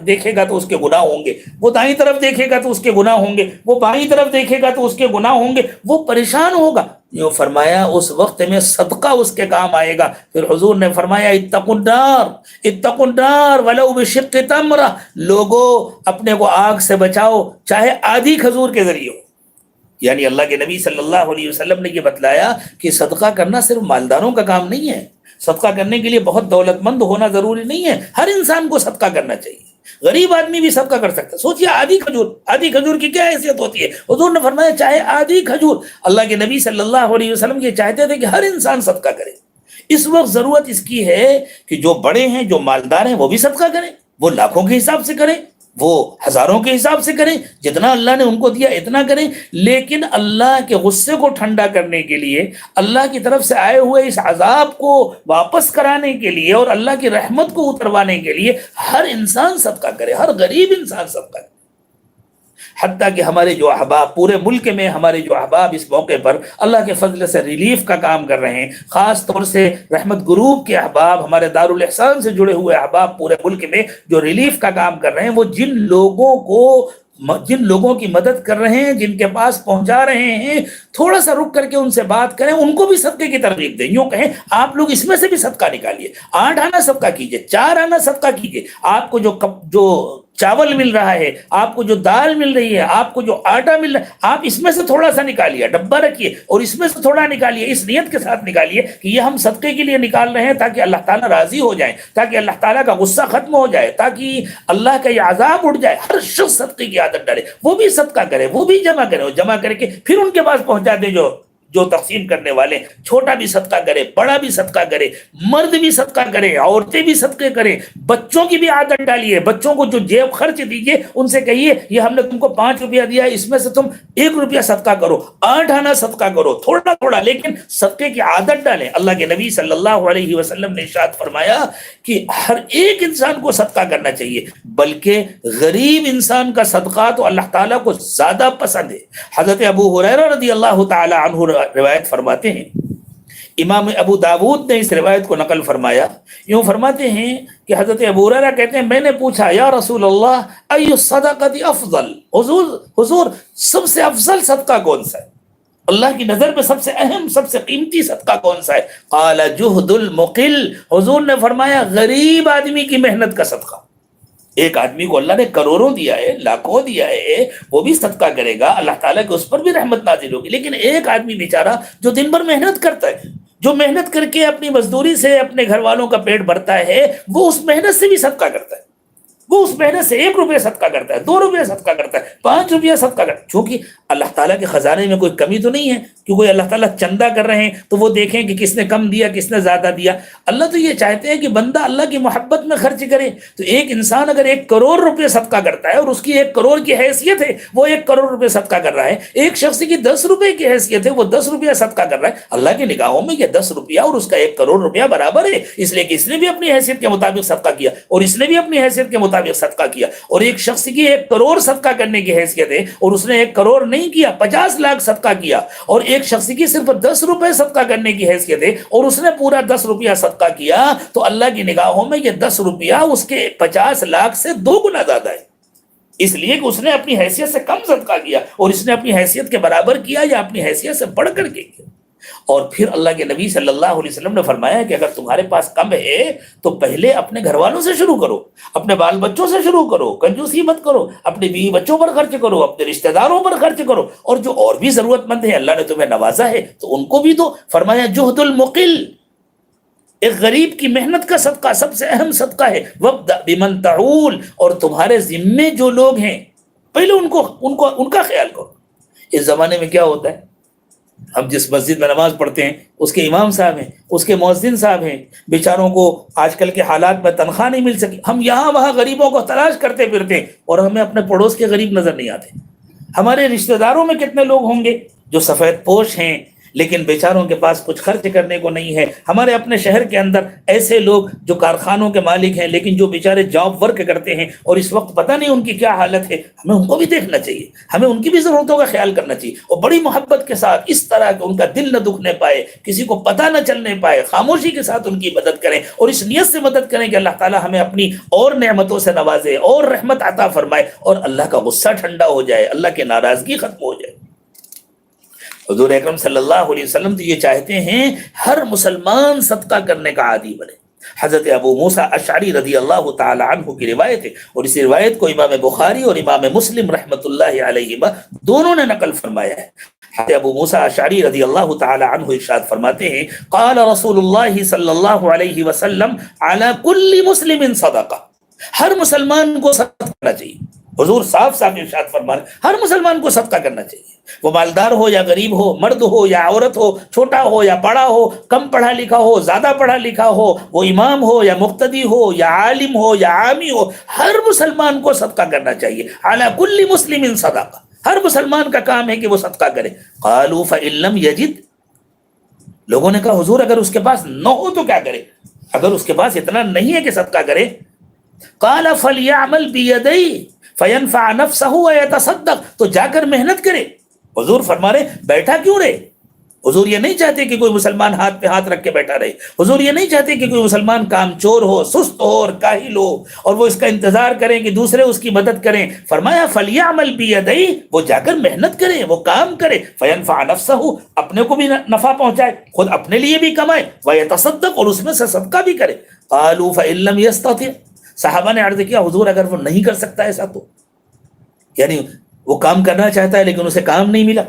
دیکھے گا تو اس کے گناہ ہوں گے، وہ دائیں طرف دیکھے گا تو اس کے گناہ ہوں گے، وہ بائیں طرف دیکھے گا تو اس کے گناہ ہوں گے، وہ پریشان ہوگا۔ یہ فرمایا اس وقت میں صدقہ اس کے کام آئے گا۔ پھر حضور نے فرمایا اتقوا النار، اتقوا النار ولو بشق تمرہ، لوگوں اپنے کو آگ سے بچاؤ چاہے آدھی کھجور کے ذریعے ہو۔ یعنی اللہ کے نبی صلی اللہ علیہ وسلم نے یہ بتلایا کہ صدقہ کرنا صرف مالداروں کا کام نہیں ہے، صدقہ کرنے کے لیے بہت دولت مند ہونا ضروری نہیں ہے، ہر انسان کو صدقہ کرنا چاہیے۔ غریب آدمی بھی صدقہ کر سکتا ہے۔ سوچیے آدھی کھجور کی کیا حیثیت ہوتی ہے؟ حضور نے فرمایا چاہے آدھی کھجور۔ اللہ کے نبی صلی اللہ علیہ وسلم یہ چاہتے تھے کہ ہر انسان صدقہ کرے۔ اس وقت ضرورت اس کی ہے کہ جو بڑے ہیں، جو مالدار ہیں، وہ بھی صدقہ کریں، وہ لاکھوں کے حساب سے کریں، وہ ہزاروں کے حساب سے کریں، جتنا اللہ نے ان کو دیا اتنا کریں، لیکن اللہ کے غصے کو ٹھنڈا کرنے کے لیے، اللہ کی طرف سے آئے ہوئے اس عذاب کو واپس کرانے کے لیے اور اللہ کی رحمت کو اتروانے کے لیے ہر انسان صدقہ کرے، ہر غریب انسان صدقہ کرے۔ حتیٰ کہ ہمارے جو احباب پورے ملک میں، ہمارے جو احباب اس موقع پر اللہ کے فضل سے ریلیف کا کام کر رہے ہیں، خاص طور سے رحمت گروپ کے احباب، ہمارے دارالاحسان سے جڑے ہوئے احباب پورے ملک میں جو ریلیف کا کام کر رہے ہیں، وہ جن لوگوں کی مدد کر رہے ہیں، جن کے پاس پہنچا رہے ہیں، تھوڑا سا رک کر کے ان سے بات کریں، ان کو بھی صدقے کی ترغیب دیں۔ یوں کہیں آپ لوگ اس میں سے بھی صدقہ نکالیے، 8 آنا صدقہ کیجئے، 4 آنا صدقہ کیجئے۔ آپ کو جو چاول مل رہا ہے، آپ کو جو دال مل رہی ہے، آپ کو جو آٹا مل رہا ہے، آپ اس میں سے تھوڑا سا نکالیے، ڈبہ رکھیے اور اس میں سے تھوڑا نکالیے، اس نیت کے ساتھ نکالیے کہ یہ ہم صدقے کے لیے نکال رہے ہیں تاکہ اللہ تعالیٰ راضی ہو جائے، تاکہ اللہ تعالیٰ کا غصہ ختم ہو جائے، تاکہ اللہ کا یہ عذاب اٹھ جائے۔ ہر شخص صدقے کی عادت ڈالے، وہ بھی صدقہ کرے، وہ بھی جمع کرے، اور جمع کر کے پھر ان کے پاس پہنچا دے جو تقسیم کرنے والے۔ چھوٹا بھی صدقہ کرے، بڑا بھی صدقہ کرے، مرد بھی صدقہ کرے، عورتیں بھی صدقے کریں، بچوں کی بھی عادت ڈالیے، بچوں کو جو جیب خرچ دیجیے ان سے کہیے یہ ہم نے تم کو 5 روپیہ دیا ہے، اس میں سے تم 1 روپیہ صدقہ کرو، 8 آنا صدقہ کرو، تھوڑا تھوڑا لیکن صدقے کی عادت ڈالیں۔ اللہ کے نبی صلی اللہ علیہ وسلم نے ارشاد فرمایا کہ ہر ایک انسان کو صدقہ کرنا چاہیے، بلکہ غریب انسان کا صدقہ تو اللہ تعالیٰ کو زیادہ پسند ہے۔ حضرت ابو ہریرہ رضی اللہ تعالی عنہ روایت فرماتے ہیں، امام ابو داود نے اس روایت کو نقل فرمایا، یوں فرماتے ہیں کہ حضرت ابو ہریرہ کہتے ہیں میں نے پوچھا یا رسول اللہ ای الصدقۃ افضل، حضور سب سے افضل صدقہ کون سا ہے؟ اللہ کی نظر میں سب سے اہم، سب سے قیمتی صدقہ کون سا ہے؟ قال جہد المقل، حضور نے فرمایا غریب آدمی کی محنت کا صدقہ۔ ایک آدمی کو اللہ نے کروڑوں دیا ہے، لاکھوں دیا ہے، وہ بھی صدقہ کرے گا، اللہ تعالیٰ کے اس پر بھی رحمت نازل ہوگی، لیکن ایک آدمی بیچارہ جو دن بھر محنت کرتا ہے، جو محنت کر کے اپنی مزدوری سے اپنے گھر والوں کا پیٹ بھرتا ہے، وہ اس محنت سے بھی صدقہ کرتا ہے، وہ اس محنت سے 1 روپیہ صدقہ کرتا ہے، 2 روپیہ صدقہ کرتا ہے، 5 روپیہ صدقہ کرتا ہے، چونکہ اللہ تعالیٰ کے خزانے میں کوئی کمی تو نہیں ہے کہ کوئی اللہ تعالیٰ چندہ کر رہے ہیں تو وہ دیکھیں کہ کس نے کم دیا، کس نے زیادہ دیا۔ اللہ تو یہ چاہتے ہیں کہ بندہ اللہ کی محبت میں خرچ کرے۔ تو ایک انسان اگر 1 کروڑ روپے صدقہ کرتا ہے اور اس کی 1 کروڑ کی حیثیت ہے، وہ 1 کروڑ روپے صدقہ کر رہا ہے، ایک شخص کی 10 روپے کی حیثیت ہے، وہ 10 روپیہ صدقہ کر رہا ہے، اللہ کی نگاہوں میں یہ 10 روپیہ اور اس کا 1 کروڑ روپیہ برابر ہے، اس لیے کہ اس نے بھی اپنی حیثیت کے مطابق صدقہ کیا اور اس نے بھی اپنی حیثیت کے مطابق صدقہ کیا۔ اور ایک شخص کی 1 کروڑ صدقہ کرنے کی حیثیت ہے اور اس نے 1 کروڑ نہیں کیا، 50 لاکھ صدقہ کیا، اور ایک شخص کی صرف 10 روپے صدقہ کرنے کی حیثیت ہے اور اس نے پورا 10 روپیہ صدقہ کیا، تو اللہ کی نگاہوں میں یہ 10 روپیہ اس کے 50 لاکھ سے 2 گنا زیادہ ہے، اس لیے کہ اس نے اپنی حیثیت سے کم صدقہ کیا اور اس نے اپنی حیثیت کے برابر کیا یا اپنی حیثیت سے بڑھ کر کے کیا۔ اور پھر اللہ کے نبی صلی اللہ علیہ وسلم نے فرمایا کہ اگر تمہارے پاس کم ہے تو پہلے اپنے گھر والوں سے شروع کرو، اپنے بال بچوں سے شروع کرو، کنجوسی مت کرو، اپنے بیوی بچوں پر خرچ کرو، اپنے رشتہ داروں پر خرچ کرو، اور جو اور بھی ضرورت مند ہیں اللہ نے تمہیں نوازا ہے تو ان کو بھی دو۔ فرمایا جہد المقل، ایک غریب کی محنت کا صدقہ سب سے اہم صدقہ ہے۔ وابدأ بمن تعول، اور تمہارے ذمے جو لوگ ہیں پہلے ان کا خیال کرو۔ اس زمانے میں کیا ہوتا ہے ہم جس مسجد میں نماز پڑھتے ہیں اس کے امام صاحب ہیں، اس کے مؤذن صاحب ہیں، بیچاروں کو آج کل کے حالات میں تنخواہ نہیں مل سکی، ہم یہاں وہاں غریبوں کو تلاش کرتے پھرتے ہیں اور ہمیں اپنے پڑوس کے غریب نظر نہیں آتے۔ ہمارے رشتہ داروں میں کتنے لوگ ہوں گے جو سفید پوش ہیں لیکن بیچاروں کے پاس کچھ خرچ کرنے کو نہیں ہے۔ ہمارے اپنے شہر کے اندر ایسے لوگ جو کارخانوں کے مالک ہیں لیکن جو بیچارے جاب ورک کرتے ہیں اور اس وقت پتہ نہیں ان کی کیا حالت ہے، ہمیں ان کو بھی دیکھنا چاہیے، ہمیں ان کی بھی ضرورتوں کا خیال کرنا چاہیے اور بڑی محبت کے ساتھ اس طرح کہ ان کا دل نہ دکھنے پائے، کسی کو پتہ نہ چلنے پائے، خاموشی کے ساتھ ان کی مدد کریں اور اس نیت سے مدد کریں کہ اللہ تعالیٰ ہمیں اپنی اور نعمتوں سے نوازے اور رحمت عطا فرمائے اور اللہ کا غصہ ٹھنڈا ہو جائے، اللہ کی ناراضگی ختم ہو جائے۔ حضور اکرم صلی اللہ علیہ وسلم تو یہ چاہتے ہیں ہر مسلمان صدقہ کرنے کا عادی بنے۔ حضرت ابو موسیٰ اشعری رضی اللہ تعالی عنہ کی روایت ہے اور اس روایت کو امام بخاری اور امام مسلم رحمۃ اللہ علیہما دونوں نے نقل فرمایا ہے۔ حضرت ابو موسیٰ اشعری رضی اللہ تعالی عنہ ارشاد فرماتے ہیں قال رسول اللہ صلی اللہ علیہ وسلم علی کل مسلم صدقہ، ہر مسلمان کو صدقہ کرنا چاہیے۔ حضور صاف صاف ارشاد فرمانے ہر مسلمان کو صدقہ کرنا چاہیے، وہ مالدار ہو یا غریب ہو، مرد ہو یا عورت ہو، چھوٹا ہو یا بڑا ہو، کم پڑھا لکھا ہو، زیادہ پڑھا لکھا ہو، وہ امام ہو یا مقتدی ہو یا عالم ہو یا عامی ہو، ہر مسلمان کو صدقہ کرنا چاہیے۔ علی کل مسلم صدقہ، ہر مسلمان کا کام ہے کہ وہ صدقہ کرے۔ قالوا فإن لم يجد، لوگوں نے کہا حضور اگر اس کے پاس نہ ہو تو کیا کرے؟ اگر اس کے پاس اتنا نہیں ہے کہ صدقہ کرے، قال فليعمل بيديه فینفع نفسہ ویتصدق، تو جا کر محنت کرے۔ حضور فرما رہے بیٹھا کیوں رہے؟ حضور یہ نہیں چاہتے کہ کوئی مسلمان ہاتھ پہ ہاتھ رکھ کے بیٹھا رہے، حضور یہ نہیں چاہتے کہ کوئی مسلمان کام چور ہو، سست ہو اور کاہل ہو اور وہ اس کا انتظار کریں کہ دوسرے اس کی مدد کریں۔ فرمایا فلیعمل بیدیہ، وہ جا کر محنت کرے، وہ کام کرے، فینفع نفسہ، اپنے کو بھی نفع پہنچائے، خود اپنے لیے بھی کمائے، ویتصدق، اور اس میں سے صدقہ بھی کرے۔ قالوا فإن لم يستطع، صحابہ نے عرض کیا حضور اگر وہ نہیں کر سکتا ایسا تو، یعنی وہ کام کرنا چاہتا ہے لیکن اسے کام نہیں ملا،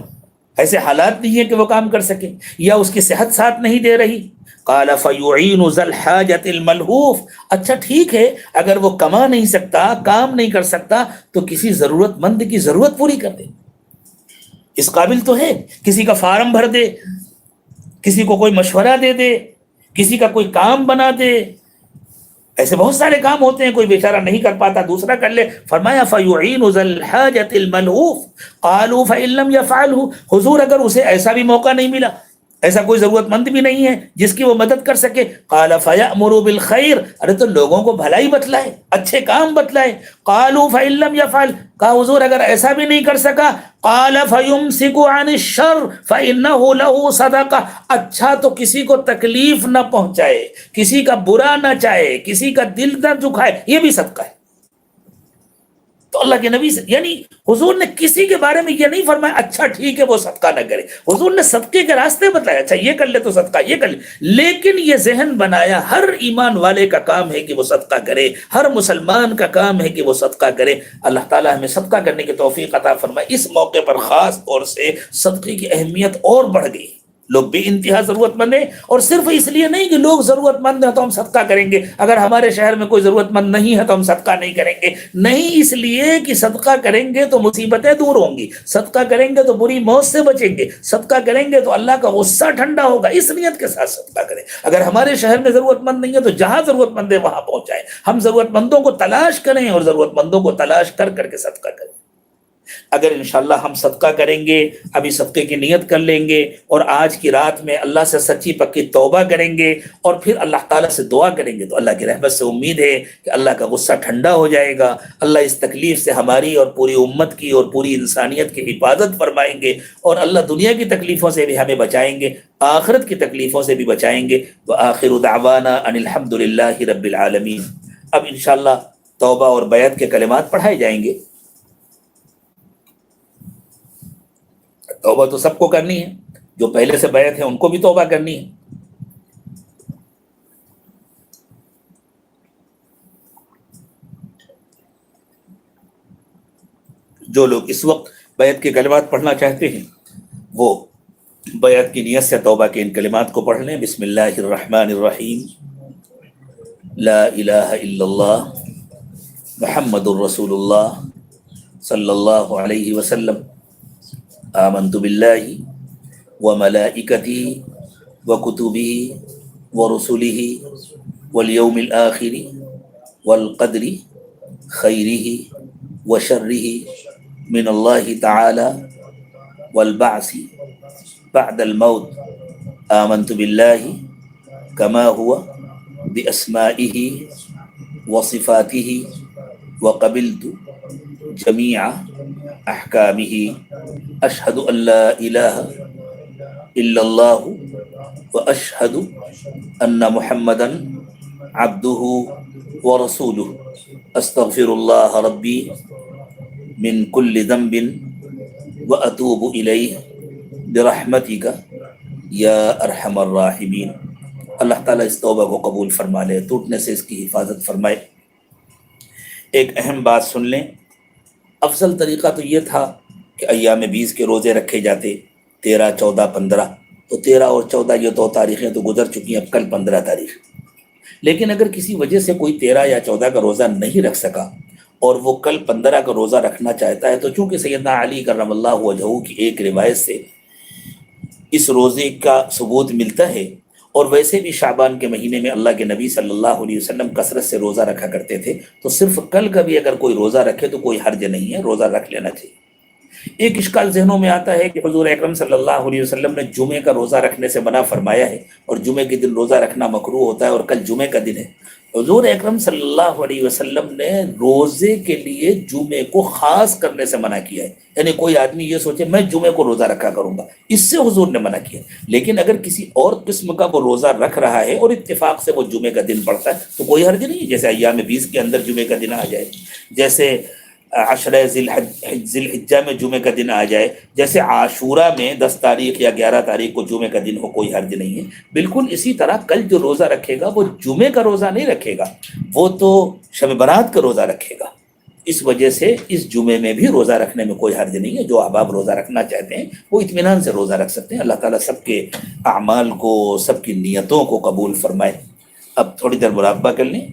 ایسے حالات نہیں ہے کہ وہ کام کر سکے یا اس کی صحت ساتھ نہیں دے رہی۔ قال فیعین ذا الحاجۃ الملہوف، اچھا ٹھیک ہے اگر وہ کما نہیں سکتا، کام نہیں کر سکتا تو کسی ضرورت مند کی ضرورت پوری کر دے، اس قابل تو ہے، کسی کا فارم بھر دے، کسی کو کوئی مشورہ دے دے، کسی کا کوئی کام بنا دے، ایسے بہت سارے کام ہوتے ہیں، کوئی بیچارہ نہیں کر پاتا دوسرا کر لے۔ فرمایا فیعین ذا الحاجۃ الملہوف، قالوا فإن لم يفعلہ، حضور اگر اسے ایسا بھی موقع نہیں ملا، ایسا کوئی ضرورت مند بھی نہیں ہے جس کی وہ مدد کر سکے، قال فیأمر بالخیر، ارے تو لوگوں کو بھلائی بتلائے، اچھے کام بتلائے۔ قالوا فإن لم يفعل، کہا حضور اگر ایسا بھی نہیں کر سکا، قال فیمسک عن الشر فإنہ لہ صدقہ، اچھا تو کسی کو تکلیف نہ پہنچائے، کسی کا برا نہ چاہے، کسی کا دل نہ دکھائے، یہ بھی صدقہ ہے۔ تو اللہ کے نبی سے، یعنی حضور نے کسی کے بارے میں یہ نہیں فرمایا اچھا ٹھیک ہے وہ صدقہ نہ کرے، حضور نے صدقے کے راستے بتائے، اچھا یہ کر لے تو صدقہ یہ کر لے، لیکن یہ ذہن بنایا ہر ایمان والے کا کام ہے کہ وہ صدقہ کرے، ہر مسلمان کا کام ہے کہ وہ صدقہ کرے۔ اللہ تعالیٰ ہمیں صدقہ کرنے کی توفیق عطا فرمائے۔ اس موقع پر خاص طور سے صدقے کی اہمیت اور بڑھ گئی، لوگ بے انتہا ضرورت مند ہیں، اور صرف اس لیے نہیں کہ لوگ ضرورت مند ہیں تو ہم صدقہ کریں گے، اگر ہمارے شہر میں کوئی ضرورت مند نہیں ہے تو ہم صدقہ نہیں کریں گے، نہیں، اس لیے کہ صدقہ کریں گے تو مصیبتیں دور ہوں گی، صدقہ کریں گے تو بری موت سے بچیں گے، صدقہ کریں گے تو اللہ کا غصہ ٹھنڈا ہوگا، اس نیت کے ساتھ صدقہ کریں۔ اگر ہمارے شہر میں ضرورت مند نہیں ہے تو جہاں ضرورت مند ہے وہاں پہنچائیں، ہم ضرورت مندوں کو تلاش کریں اور ضرورت مندوں کو تلاش کر کر کے صدقہ کریں۔ اگر انشاءاللہ ہم صدقہ کریں گے، ابھی صدقے کی نیت کر لیں گے اور آج کی رات میں اللہ سے سچی پکی توبہ کریں گے اور پھر اللہ تعالیٰ سے دعا کریں گے تو اللہ کی رحمت سے امید ہے کہ اللہ کا غصہ ٹھنڈا ہو جائے گا، اللہ اس تکلیف سے ہماری اور پوری امت کی اور پوری انسانیت کی حفاظت فرمائیں گے اور اللہ دنیا کی تکلیفوں سے بھی ہمیں بچائیں گے، آخرت کی تکلیفوں سے بھی بچائیں گے۔ وآخر دعوانا ان الحمد للہ رب العالمین۔ اب انشاءاللہ توبہ اور بیعت کے کلمات پڑھائے جائیں گے۔ توبہ تو سب کو کرنی ہے، جو پہلے سے بیعت ہے ان کو بھی توبہ کرنی ہے۔ جو لوگ اس وقت بیعت کے کلمات پڑھنا چاہتے ہیں وہ بیعت کی نیت سے توبہ کے ان کلمات کو پڑھ لیں۔ بسم اللہ الرحمن الرحیم، لا الہ الا اللہ محمد الرسول اللہ صلی اللہ علیہ وسلم، آمنت باللہ وملائکتہ وکتبہ ورسلہ والیوم الآخر والقدر خیرہ وشرہ من اللہ تعالی والبعث بعد الموت آمنت باللہ کما ہوا باسمائہ وصفاتہ وقبلت جمیع احکامہ اشہد ان لا الہ الا اللہ واشہد ان محمدا عبدہ ورسولہ استغفر اللہ ربی من کل ذنب واتوب الیہ برحمتک یا ارحم الراحمین۔ اللہ تعالیٰ اس توبہ کو قبول فرما لے، ٹوٹنے سے اس کی حفاظت فرمائے۔ ایک اہم بات سن لیں، افضل طریقہ تو یہ تھا کہ ایام 20 کے روزے رکھے جاتے، 13، 14، 15، تو 13 اور 14 یہ 2 تاریخیں تو گزر چکی ہیں، اب کل 15 تاریخ۔ لیکن اگر کسی وجہ سے کوئی 13 یا 14 کا روزہ نہیں رکھ سکا اور وہ کل 15 کا روزہ رکھنا چاہتا ہے، تو چونکہ سیدنا علی کرم اللہ وجہہ کی ایک روایت سے اس روزے کا ثبوت ملتا ہے، اور ویسے بھی شعبان کے مہینے میں اللہ کے نبی صلی اللہ علیہ وسلم کثرت سے روزہ رکھا کرتے تھے، تو صرف کل کا بھی اگر کوئی روزہ رکھے تو کوئی حرج نہیں ہے، روزہ رکھ لینا چاہیے۔ ایک اشکال ذہنوں میں آتا ہے کہ حضور اکرم صلی اللہ علیہ وسلم نے جمعے کا روزہ رکھنے سے منع فرمایا ہے، اور جمعے کے دن روزہ رکھنا مکروہ ہوتا ہے، اور کل جمعے کا دن ہے۔ حضور اکرم صلی اللہ علیہ وسلم نے روزے کے لیے جمعے کو خاص کرنے سے منع کیا ہے، یعنی کوئی آدمی یہ سوچے میں جمعے کو روزہ رکھا کروں گا، اس سے حضور نے منع کیا۔ لیکن اگر کسی اور قسم کا وہ روزہ رکھ رہا ہے اور اتفاق سے وہ جمعے کا دن پڑتا ہے تو کوئی حرج نہیں ہے، جیسے ایام 20 کے اندر جمعے کا دن آ جائے، جیسے عشرہ ذی الحجہ میں جمعے کا دن آ جائے، جیسے عاشورہ میں 10 تاریخ یا 11 تاریخ کو جمعے کا دن ہو، کوئی حرج نہیں ہے۔ بالکل اسی طرح کل جو روزہ رکھے گا وہ جمعے کا روزہ نہیں رکھے گا، وہ تو شب برات کا روزہ رکھے گا۔ اس وجہ سے اس جمعے میں بھی روزہ رکھنے میں کوئی حرج نہیں ہے۔ جو احباب روزہ رکھنا چاہتے ہیں وہ اطمینان سے روزہ رکھ سکتے ہیں۔ اللہ تعالیٰ سب کے اعمال کو، سب کی نیتوں کو قبول فرمائے۔ اب تھوڑی دیر مراقبہ کر لیں،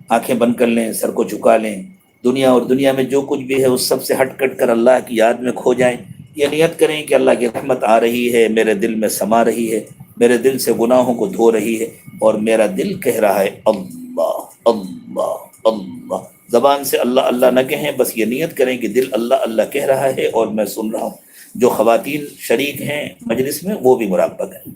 آنکھیں بند کر لیں، سر کو جھکا لیں، دنیا اور دنیا میں جو کچھ بھی ہے اس سب سے ہٹ کٹ کر اللہ کی یاد میں کھو جائیں۔ یہ نیت کریں کہ اللہ کی رحمت آ رہی ہے، میرے دل میں سما رہی ہے، میرے دل سے گناہوں کو دھو رہی ہے، اور میرا دل کہہ رہا ہے اللہ اللہ اللہ۔ زبان سے اللہ اللہ نہ کہیں، بس یہ نیت کریں کہ دل اللہ اللہ کہہ رہا ہے اور میں سن رہا ہوں۔ جو خواتین شریک ہیں مجلس میں وہ بھی مراقبہ کریں۔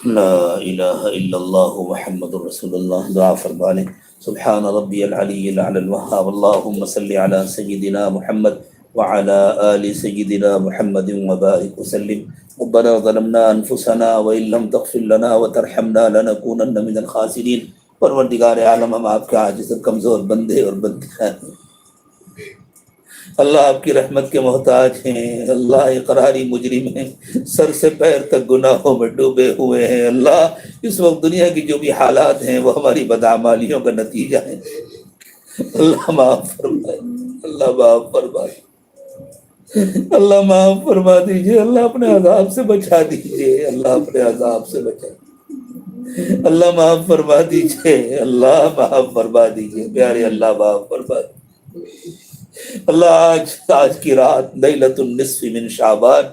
لا الہ الا اللہ محمد رسول اللہ۔ دعا فرما لیں۔ سبحان ربی العلی الاعلی الوہاب، اللہم صلی علی سیدنا محمد وعلی آل سیدنا محمد وبارک وسلم۔ ربنا ظلمنا انفسنا وان لم تغفر لنا وترحمنا لنکونن من الخاسرین۔ پروردگار عالم، ہم آپ کے عاجز اور کمزور بندے اور بندیاں ہیں، اللہ آپ کی رحمت کے محتاج ہیں۔ اللہ اقراری مجرم ہیں، سر سے پیر تک گناہوں میں ڈوبے ہوئے ہیں۔ اللہ اس وقت دنیا کی جو بھی حالات ہیں وہ ہماری بدعمالیوں کا نتیجہ ہے۔ اللہ معاف فرمائے، اللہ معاف فرمائے، اللہ معاف فرما دیجئے، اللہ اپنے عذاب سے بچا دیجئے، اللہ اپنے عذاب سے بچا دیجئے، اللہ معاف فرما دیجئے، اللہ معاف فرما دیجئے، پیارے اللہ معاف فرما دیجئے۔ اللہ آج کی رات لیلۃ النصف من شعبان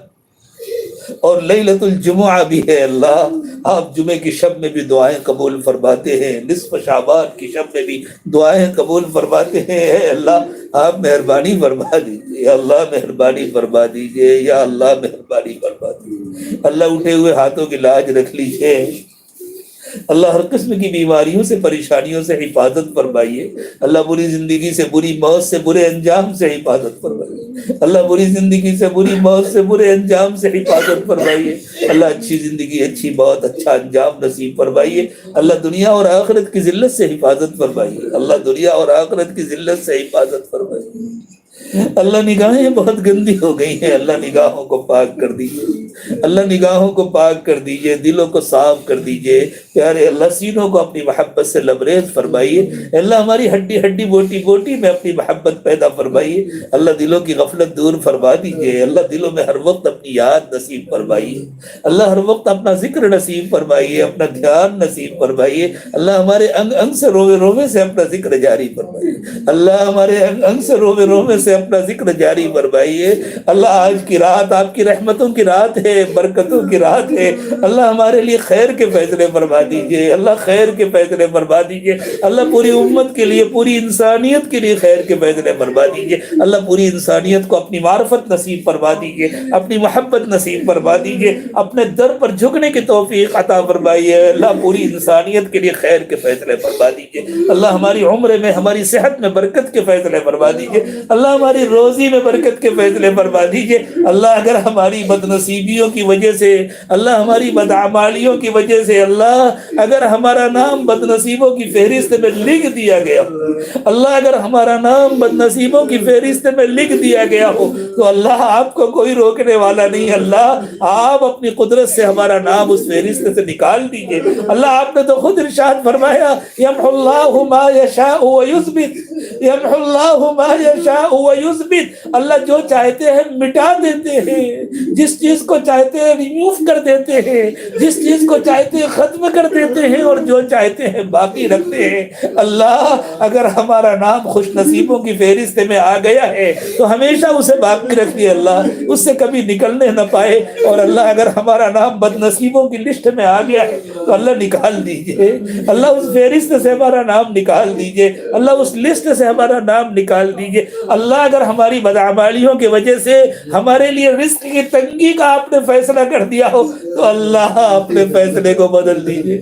اور لیلۃ الجمعہ بھی ہے، اللہ آپ جمعے کی شب میں بھی دعائیں قبول فرماتے ہیں، نصف شعبان کی شب میں بھی دعائیں قبول فرماتے ہیں۔ اے اللہ آپ مہربانی فرما دیجیے، یا اللہ مہربانی فرما دیجیے، یا اللہ مہربانی فرما دیجیے۔ اللہ اٹھے ہوئے ہاتھوں کی لاج رکھ لیجیے، اللہ ہر قسم کی بیماریوں سے پریشانیوں سے حفاظت فرمائیے، اللہ بری زندگی سے بری موت سے برے انجام سے حفاظت فرمائیے، اللہ بری زندگی سے بری موت سے برے انجام سے حفاظت فرمائیے، اللہ اچھی زندگی اچھی موت اچھا انجام نصیب فرمائیے، اللہ دنیا اور آخرت کی ذلت سے حفاظت فرمائیے، اللہ دنیا اور آخرت کی ذلت سے حفاظت فرمائیے۔ اللہ نگاہیں بہت گندی ہو گئی ہیں، اللہ نگاہوں کو پاک کر دیجیے، اللہ نگاہوں کو پاک کر دیجیے، دلوں کو صاف کر دیجیے، پیارے اللہ سینوں کو اپنی محبت سے لبریز فرمائیے، اللہ ہماری ہڈی ہڈی بوٹی بوٹی میں اپنی محبت پیدا فرمائیے، اللہ دلوں کی غفلت دور فرما دیجیے، اللہ دلوں میں ہر وقت اپنی یاد نصیب فرمائیے، اللہ ہر وقت اپنا ذکر نصیب فرمائیے، اپنا دھیان نصیب فرمائیے، اللہ ہمارے انگ انگ سے روے روے سے اپنا ذکر جاری فرمائیے، اللہ ہمارے انگ انگ سے روے روے سے اپنا ذکر جاری فرمائیے، اللہ آج کی رات آپ کی رحمتوں کی رات ہے، برکتوں کی رات ہے، اللہ ہمارے لیے خیر کے فیصلے فرما دیجیے، اللہ خیر کے فیصلے فرما دیجیے، اللہ پوری امت کے لیے پوری انسانیت کے لیے خیر کے فیصلے فرما دیجیے، اللہ پوری انسانیت کو اپنی معرفت نصیب فرما دیجیے، اپنی محبت نصیب فرما دیجیے، اپنے در پر جھکنے کی توفیق عطا فرمائیے، اللہ پوری انسانیت کے لیے خیر کے فیصلے فرما دیجیے، اللہ ہماری عمر میں ہماری صحت میں برکت کے فیصلے فرما دیجیے، اللہ ہماری روزی میں برکت کے فیصلے فرما دیجیے، اللہ اگر ہماری بد نصیبیوں کی وجہ سے، اللہ ہماری بدعمالیوں کی وجہ سے، اللہ اگر ہمارا نام بد نصیبوں کی فہرست میں لکھ دیا گیا ہو، اللہ اگر ہمارا نام بد نصیبوں کی فہرست میں لکھ دیا گیا ہو تو اللہ آپ کو کوئی روکنے والا نہیں، اللہ آپ اپنی قدرت سے ہمارا نام اس فہرست سے نکال دیجئے، اللہ آپ نے تو خود ارشاد فرمایا یمحو اللہ ما یشاء ویثبت، یمحو اللہ ما یشاء ویثبت، اللہ جو چاہتے ہیں مٹا دیتے ہیں، جس چیز کو چاہتے ہیں ریموو کر دیتے ہیں، جس چیز کو چاہتے ہیں ختم کر دیتے ہیں، اور جو چاہتے ہیں باقی رکھتے ہیں، اللہ اگر ہمارا نام خوش نصیبوں کی فہرست میں آ گیا ہے تو ہمیشہ اسے باقی رکھیے اللہ، اس سے کبھی نکلنے نہ پائے، اور اللہ اگر ہمارا نام بد نصیبوں کی لسٹ میں آ گیا ہے تو اللہ نکال دیجئے، اللہ اس فہرست سے ہمارا نام نکال دیجئے، اللہ اس لسٹ سے ہمارا نام نکال دیجئے، اللہ اگر ہماری بدعمالیوں کی وجہ سے ہمارے لیے رزق کی تنگی کا آپ نے فیصلہ کر دیا ہو تو اللہ اپنے فیصلے کو بدل دیجئے،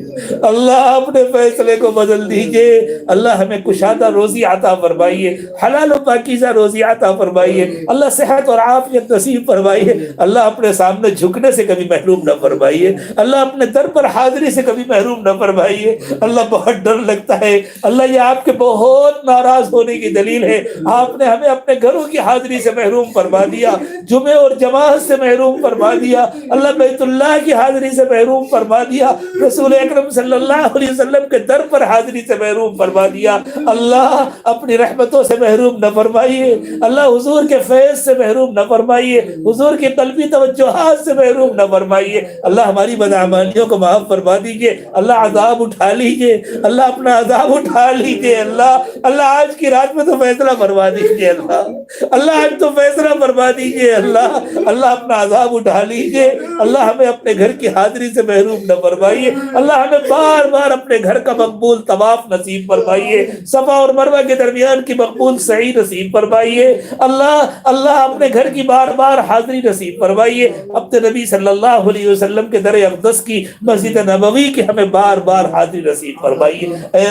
اللہ اپنے فیصلے کو بدل دیجئے، اللہ ہمیں کشادہ روزی عطا فرمائیے، حلال و پاکیزہ روزی عطا فرمائیے، اللہ صحت اور عافیت نصیب فرمائیے، اللہ اپنے سامنے جھکنے سے کبھی محروم نہ فرمائیے، اللہ اپنے در پر حاضری سے کبھی محروم نہ فرمائیے، اللہ بہت ڈر لگتا ہے، اللہ یہ آپ کے بہت ناراض ہونے کی دلیل ہے، آپ نے ہمیں اپنے گھروں کی حاضری سے محروم فرما دیا، جمعے اور جماعت سے محروم فرما دیا، اللہ بیت اللہ کی حاضری سے محروم فرما دیا، رسول اکرم صلی اللہ علیہ وسلم کے در پر حاضری سے محروم فرما دیا، اللہ اپنی رحمتوں سے محروم نہ فرمائیے، اللہ حضور کے فیض سے محروم نہ فرمائیے، حضور کی قلبی توجہات سے محروم نہ فرمائیے، اللہ ہماری بدعمالیوں کو معاف فرما دیجئے، اللہ عذاب اٹھا لیجئے، اللہ اپنا عذاب اٹھا لیجئے، اللہ آج کی رات میں تو فیصلہ فرما دیجئے، اللہ آج تو فیصلہ فرما دیجئے، اللہ اپنا عذاب اٹھا لیجئے، اللہ ہمیں اپنے گھر کی حاضری سے محروم نہ فرمائیے، اللہ ہمیں بار بار اپنے گھر کا مقبول طواف نصیب فرمائیے، صفا اور مروہ کے درمیان کی مقبول سعی نصیب فرمائیے، اللہ اپنے گھر کی بار بار حاضری نصیب فرمائیے، اپنے نبی صلی اللہ علیہ وسلم کے در اقدس کی مسجد نبوی کی ہمیں بار بار حاضری نصیب فرمائیے، اے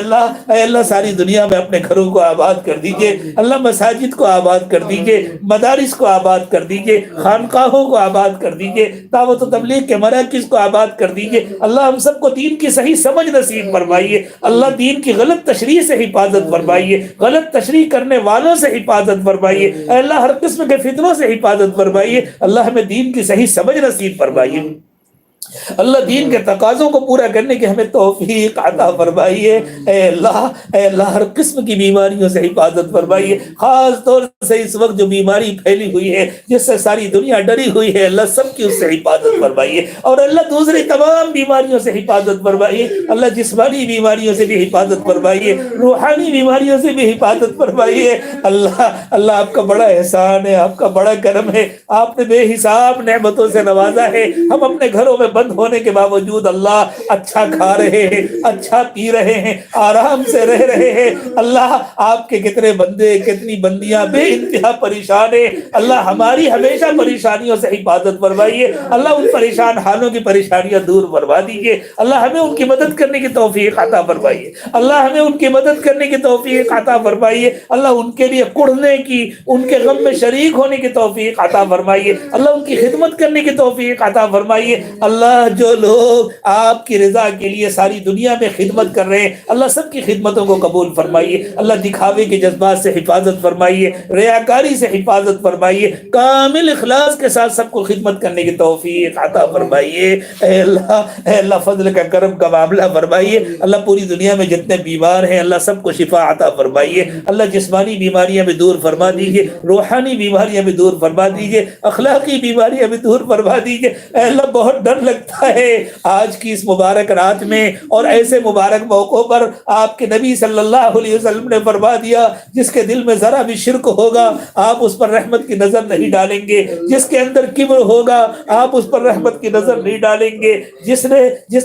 اللہ ساری دنیا میں اپنے گھروں کو آباد کر دیجئے، اللہ مساجد کو آباد کر دیجئے، مدارس کو آباد کر دیجئے، خانقاہوں کو آباد کر دیجئے، دعوت و تبلیغ کے مراکز کو آباد کر دیجئے، اللہ ہم سب کو دین کی صحیح سمجھ نصیب فرمائیے، اللہ دین کی غلط تشریح سے حفاظت فرمائیے، غلط تشریح کرنے والوں سے حفاظت فرمائیے، اے اللہ ہر قسم کے فتنوں سے حفاظت فرمائیے، اللہ ہمیں دین کی صحیح سمجھ نصیب فرمائیے، اللہ دین کے تقاضوں کو پورا کرنے کی ہمیں توفیق عطا فرمائیے، اے اللہ ہر قسم کی بیماریوں سے حفاظت فرمائیے، خاص طور سے اس وقت جو بیماری پھیلی ہوئی ہے جس سے ساری دنیا ڈری ہوئی ہے، اللہ سب کی اس سے حفاظت فرمائیے، اور اللہ دوسری تمام بیماریوں سے حفاظت فرمائیے، اللہ جسمانی بیماریوں سے بھی حفاظت فرمائیے، روحانی بیماریوں سے بھی حفاظت فرمائیے، اللہ آپ کا بڑا احسان ہے، آپ کا بڑا کرم ہے، آپ نے بے حساب نعمتوں سے نوازا ہے، ہم اپنے گھروں میں بند ہونے کے باوجود اللہ اچھا کھا رہے ہیں، اچھا پی رہے ہیں، آرام سے رہ رہے ہیں۔ اللہ آپ کے کتنے بندے، کتنی بندیاں بے انتہا پریشان ہیں، اللہ ہماری ہمیشہ پریشانیوں سے حفاظت فرمائیے، اللہ ان پریشان حالوں کی پریشانیاں دور فرما دیجیے، اللہ ہمیں ان کی مدد کرنے کی توفیق عطا فرمائیے، اللہ ہمیں ان کی مدد کرنے کی توفیق عطا فرمائیے، اللہ ان کے لیے قرنے کی، ان کے غم میں شریک ہونے کی توفیق عطا فرمائیے، اللہ ان کی خدمت کرنے کی توفیق عطا فرمائیے۔ اللہ جو لوگ آپ کی رضا کے لیے ساری دنیا میں خدمت کر رہے ہیں، اللہ سب کی خدمتوں کو قبول فرمائیے، اللہ دکھاوے کے جذبات سے حفاظت فرمائیے، ریاکاری سے حفاظت فرمائیے، کامل اخلاص کے ساتھ سب کو خدمت کرنے کی توفیق عطا فرمائیے۔ اے اللہ فضل کا کرم کا معاملہ فرمائیے، اللہ پوری دنیا میں جتنے بیمار ہیں اللہ سب کو شفا عطا فرمائیے، اللہ جسمانی بیماریاں بھی دور فرما دیجیے، روحانی بیماریاں بھی دور فرما دیجیے، اخلاقی بیماریاں بھی دور فرما دیجیے۔ اے اللہ بہت ڈر لگتا ہے آج کی اس مبارک رات میں اور ایسے مبارک موقعوں پر آپ کے نبی صلی اللہ علیہ وسلم نے فرما دیا جس کے دل میں ذرا بھی شرک ہوگا آپ اس پر رحمت کی نظر نہیں ڈالیں گے، جس کے اندر کبر ہوگا آپ اس پر رحمت کی نظر نہیں ڈالیں گے، جس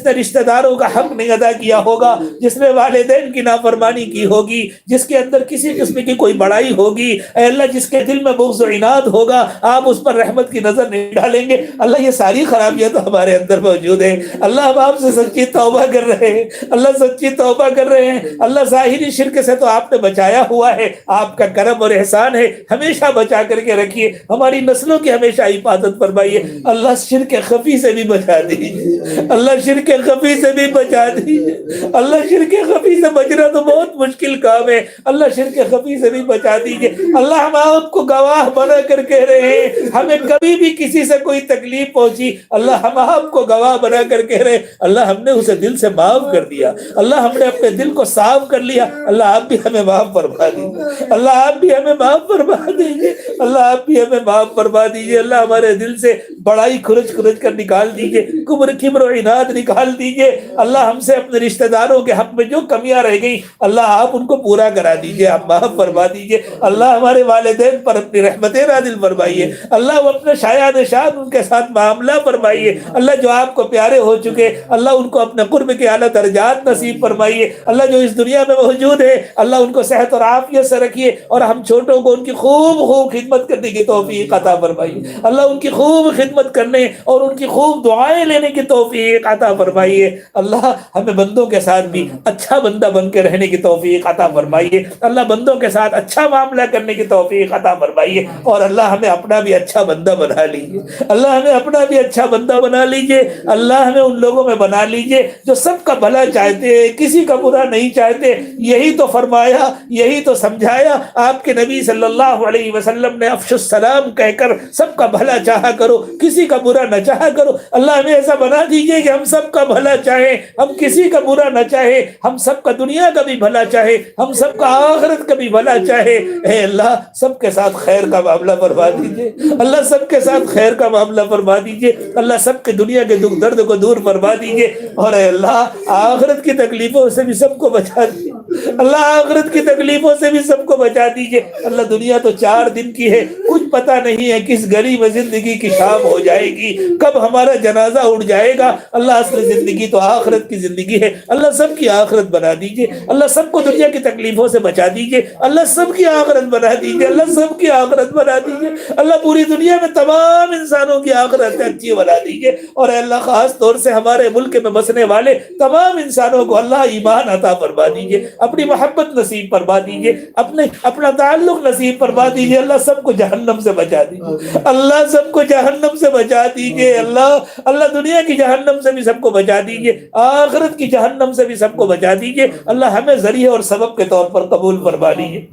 نے رشتہ داروں کا حق نہیں ادا کیا ہوگا، جس نے والدین کی نافرمانی کی ہوگی، جس کے اندر کسی قسم کی کوئی بڑائی ہوگی، اے اللہ جس کے دل میں بغض و عناد ہوگا آپ اس پر رحمت کی نظر نہیں ڈالیں گے۔ اللہ یہ ساری خرابیاں تو ہمارے اندر موجود ہیں، اللہ ہم آپ سے سچی توبہ کر رہے ہیں، اللہ سچی توبہ کر رہے ہیں، اللہ ظاہری شرک سے تو آپ نے بچایا ہوا ہے، آپ کا کرم اور احسان ہے، ہمیشہ بچا کر کے رکھیے، ہماری نسلوں کی ہمیشہ حفاظت فرمائیے، اللہ شرک خفی سے بھی بچا دیجیے، اللہ شرک خفی سے بھی بچا دیجیے، اللہ شرک خفی سے بچنا تو بہت مشکل کام ہے، اللہ شرک خفی سے بھی بچا دیجیے۔ اللہ ہم آپ کو گواہ بنا کر کہہ رہے ہیں ہمیں کبھی بھی کسی سے کوئی تکلیف پہنچی اللہ ہم آپ کو گواہ بنا کر کہہ رہے ہیں اللہ ہم نے اسے دل سے معاف کر دیا، اللہ ہم نے اپنے دل کو صاف کر لیا، اللہ آپ بھی ہمیں معاف فرما دیجیے، اللہ آپ بھی ہمیں معاف فرما دیجیے، اللہ آپ بھی ہمیں معاف فرما دیجیے، اللہ ہمارے دل سے بڑائی کھرچ کر نکال دیجیے، کبر و عناد نکال دیجیے، اللہ ہم سے اپنے رشتہ داروں کے حق میں جو کمیاں رہ گئی اللہ آپ ان کو پورا کرا دیجیے، آپ معاف فرما دیجیے، اللہ ہمارے والدین پر اپنی رحمتیں نازل فرمائیے، اللہ وہ اپنے شایان شان ان کے ساتھ معاملہ فرمائیے، اللہ جو آپ کو پیارے ہو چکے اللہ ان کو اپنے قرب کے اعلیٰ درجات نصیب فرمائیے، اللہ جو اس دنیا میں موجود ہے اللہ ان کو صحت اور عافیت سے رکھیے اور ہم چھوٹوں کو ان کی خوب خدمت کرنے کی توفیق عطا فرمائیے، اللہ ان کی خوب خدمت کرنے اور ان کی خوب دعائیں لینے کی توفیق عطا فرمائیے، اللہ ہمیں بندوں کے ساتھ بھی اچھا بندہ بن کے رہنے کی توفیق عطا فرمائیے، اللہ بندوں کے ساتھ اچھا معاملہ کرنے کی توفیق عطا فرمائیے، اور اللہ ہمیں اپنا بھی اچھا بندہ بنا لیجیے، اللہ ہمیں اپنا بھی اچھا بندہ بنا لیجیے، اللہ ہمیں ان لوگوں میں بنا لیجیے جو سب کا بھلا چاہتے ہیں، کسی کا برا نہیں چاہتے، یہی تو فرمایا، یہی تو سمجھایا آپ کے نبی صلی اللہ علیہ وسلم نے، افشوا السلام کہہ کر سب کا بھلا چاہا کرو، کسی کا برا نہ چاہا کرو، اللہ ہمیں ایسا بنا دیجیے کہ ہم سب کا بھلا چاہیں، ہم کسی کا برا نہ چاہے، ہم سب کا دنیا کا بھی بھلا چاہے، ہم سب کا آخرت کا بھی بھلا چاہے، اے اللہ سب کے ساتھ خیر کا معاملہ فرما دیجیے، اللہ سب کے ساتھ خیر کا معاملہ فرما دیجیے، اللہ سب کے دنیا کے دکھ درد کو دور فرما دیجیے، اور اے اللہ آخرت کی تکلیفوں سے بھی سب کو بچا دیجیے، اللہ آخرت کی تکلیفوں سے بھی سب کو بچا دیجیے، اللہ دنیا تو 4 دن کی ہے، کچھ پتہ نہیں ہے کس گلی میں زندگی کی شام ہو جائے گی، کب ہمارا جنازہ اٹھ جائے گا، اللہ اصل زندگی تو آخرت کی زندگی ہے، اللہ سب کی آخرت بنا دیجیے، اللہ سب کو دنیا کی تکلیفوں سے بچا دیجیے، اللہ سب کی آخرت بنا دیجیے، اللہ سب کی آخرت بنا دیجیے، اللہ پوری دنیا میں تمام انسانوں کی آخرت اچھی بنا دیجیے، اور اے اللہ خاص طور سے ہمارے ملک میں بسنے والے تمام انسانوں کو اللہ ایمان عطا فرما دیجیے، اپنی محبت نصیب فرما دیجیے، اپنا تعلق نصیب فرما دیجیے، اللہ سب کو جہنم سے بچا دیجیے، اللہ سب کو جہنم سے بچا دیجیے، اللہ دنیا کی جہنم سے بھی سب کو بچا دیجیے، آخرت کی جہنم سے بھی سب کو بچا دیجیے، اللہ ہمیں ذریعہ اور سبب کے طور پر قبول فرما لیجیے،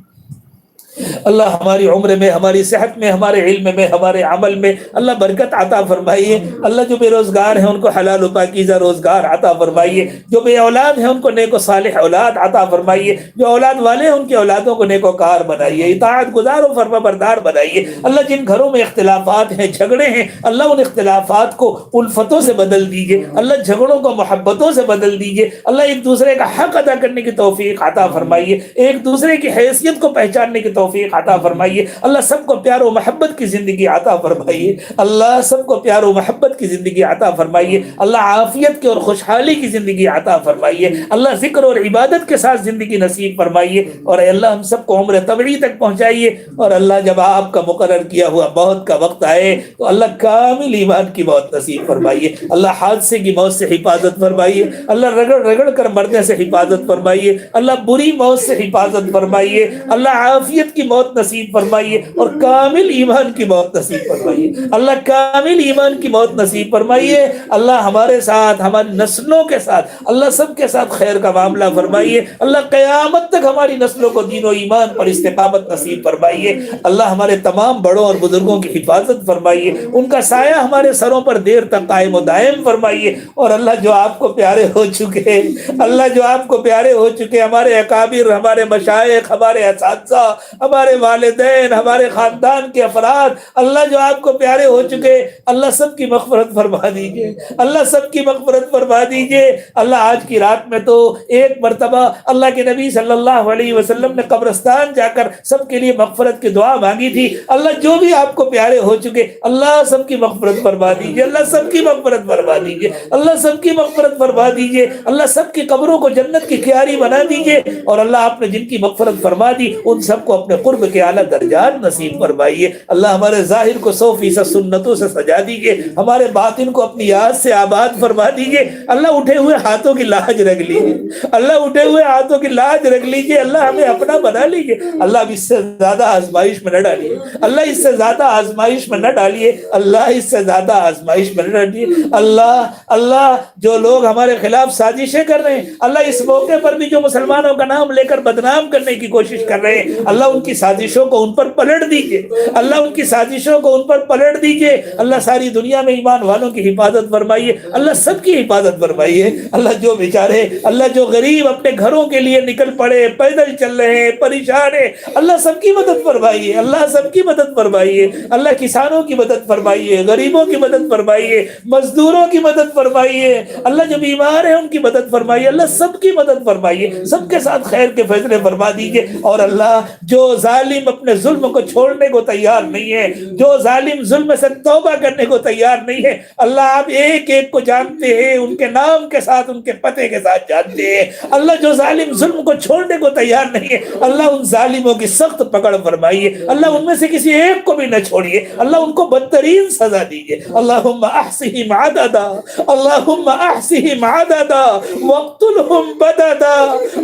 اللہ ہماری عمر میں، ہماری صحت میں، ہمارے علم میں، ہمارے عمل میں اللہ برکت عطا فرمائیے، اللہ جو بے روزگار ہیں ان کو حلال و پاکیزہ روزگار عطا فرمائیے، جو بے اولاد ہیں ان کو نیک و صالح اولاد عطا فرمائیے، جو اولاد والے ہیں ان کی اولادوں کو نیک و کار بنائیے، اطاعت گزار و فرما بردار بنائیے، اللہ جن گھروں میں اختلافات ہیں، جھگڑے ہیں، اللہ ان اختلافات کو الفتوں سے بدل دیجیے، اللہ جھگڑوں کو محبتوں سے بدل دیجیے، اللہ ایک دوسرے کا حق ادا کرنے کی توفیق عطا فرمائیے، ایک دوسرے کی حیثیت کو پہچاننے کی توفیق توفیق عطا فرمائیے، اللہ سب کو پیار و محبت کی زندگی عطا فرمائیے، اللہ سب کو پیار و محبت کی زندگی عطا فرمائیے، اللہ عافیت کی اور خوشحالی کی زندگی عطا فرمائیے، اللہ ذکر اور عبادت کے ساتھ زندگی نصیب فرمائیے، اور اے اللہ ہم سب کو عمر طویل تک پہنچائیے، اور اللہ جب آپ کا مقرر کیا ہوا موت کا وقت آئے تو اللہ کامل ایمان کی موت نصیب فرمائیے، اللہ حادثے کی موت سے حفاظت فرمائیے، اللہ رگڑ رگڑ کر مرنے سے حفاظت فرمائیے، اللہ بری موت سے حفاظت فرمائیے، اللہ عافیت کی موت نصیب فرمائیے، اور کامل ایمان کی موت نصیب فرمائیے، اللہ کامل ایمان کی موت نصیب فرمائیے، اللہ ہمارے ساتھ ہماری نسلوں کے ساتھ اللہ سب کے ساتھ خیر کا معاملہ فرمائیے، اللہ قیامت تک ہماری نسلوں کو دین و ایمان پر استقامت نصیب فرمائیے، اللہ ہمارے تمام بڑوں اور بزرگوں کی حفاظت فرمائیے، ان کا سایہ ہمارے سروں پر دیر تک قائم و دائم فرمائیے، اور اللہ جو آپ کو پیارے ہو چکے، اللہ جو آپ کو پیارے ہو چکے، ہمارے اکابر، ہمارے مشائخ، ہمارے اساتذہ، ہمارے والدین، ہمارے خاندان کے افراد، اللہ جو آپ کو پیارے ہو چکے، اللہ سب کی مغفرت فرما دیجئے، اللہ سب کی مغفرت فرما دیجئے، اللہ آج کی رات میں تو ایک مرتبہ اللہ کے نبی صلی اللہ علیہ وسلم نے قبرستان جا کر سب کے لیے مغفرت کی دعا مانگی تھی، اللہ جو بھی آپ کو پیارے ہو چکے اللہ سب کی مغفرت فرما دیجئے، اللہ سب کی مغفرت فرما دیجئے، اللہ سب کی مغفرت فرما دیجئے، اللہ سب کی قبروں کو جنت کی کیاری بنا دیجئے، اور اللہ آپ نے جن کی مغفرت فرما دی ان سب کو اپنے قرب کے اعلیٰ درجات نصیب فرمائیے، اللہ ہمارے ظاہر کو 100% سنتوں سے سجا دیجئے، ہمارے باطن کو اپنی یاد سے آباد فرما دیجئے، اللہ اٹھے ہوئے ہاتھوں کی لاج رکھ لیجئے، اللہ اٹھے ہوئے ہاتھوں کی لاج رکھ لیجئے، اللہ ہمیں اپنا بنا لیجئے، اللہ اب اس سے زیادہ آزمائش میں نہ ڈالیے، اللہ اس سے زیادہ آزمائش میں نہ ڈالیے، اللہ اس سے زیادہ آزمائش میں نہ ڈالیے، اللہ جو لوگ ہمارے خلاف سازشیں کر رہے ہیں، اللہ اس موقع پر بھی جو مسلمانوں کا نام لے کر بدنام کرنے کی کوشش کر رہے ہیں، اللہ ان کی سازشوں کو ان پر پلٹ دیجئے، اللہ ان کی سازشوں کو ان پر پلٹ دیجئے، اللہ ساری دنیا میں ایمان والوں کی حفاظت فرمائیے، اللہ سب کی حفاظت فرمائیے، اللہ جو بیچارے، اللہ جو غریب اپنے گھروں کے لیے نکل پڑے، پیدل چل رہے ہیں، پریشان ہیں، اللہ سب کی مدد فرمائیے، اللہ سب کی مدد فرمائیے، اللہ کسانوں کی مدد فرمائیے، غریبوں کی مدد فرمائیے، مزدوروں کی مدد فرمائیے، اللہ جو بیمار ہیں ان کی مدد فرمائیے، اللہ سب کی مدد فرمائیے، سب کے ساتھ خیر کے فیصلے فرما دیجئے، اور اللہ جو ظالم اپنے ظلم کو چھوڑنے کو تیار نہیں ہے، جو ظالم ظلم سے توبہ کرنے کو تیار نہیں ہے، اللہ آپ ایک ایک کو جانتے ہیں، ان کے نام کے ساتھ ان کے پتے کے ساتھ جانتے ہیں، اللہ جو ظالم ظلم کو چھوڑنے کو تیار نہیں ہے، اللہ ان ظالموں کی سخت پکڑ فرمائیے، اللہ ان میں سے کسی ایک کو بھی نہ چھوڑیے، اللہ ان کو بدترین سزا دیجئے، اللہم احصہم عددا، اللہم احصہم عددا واقتلہم بددا،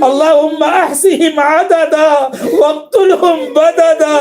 اللہم احصہم عددا واقتلہم بددا،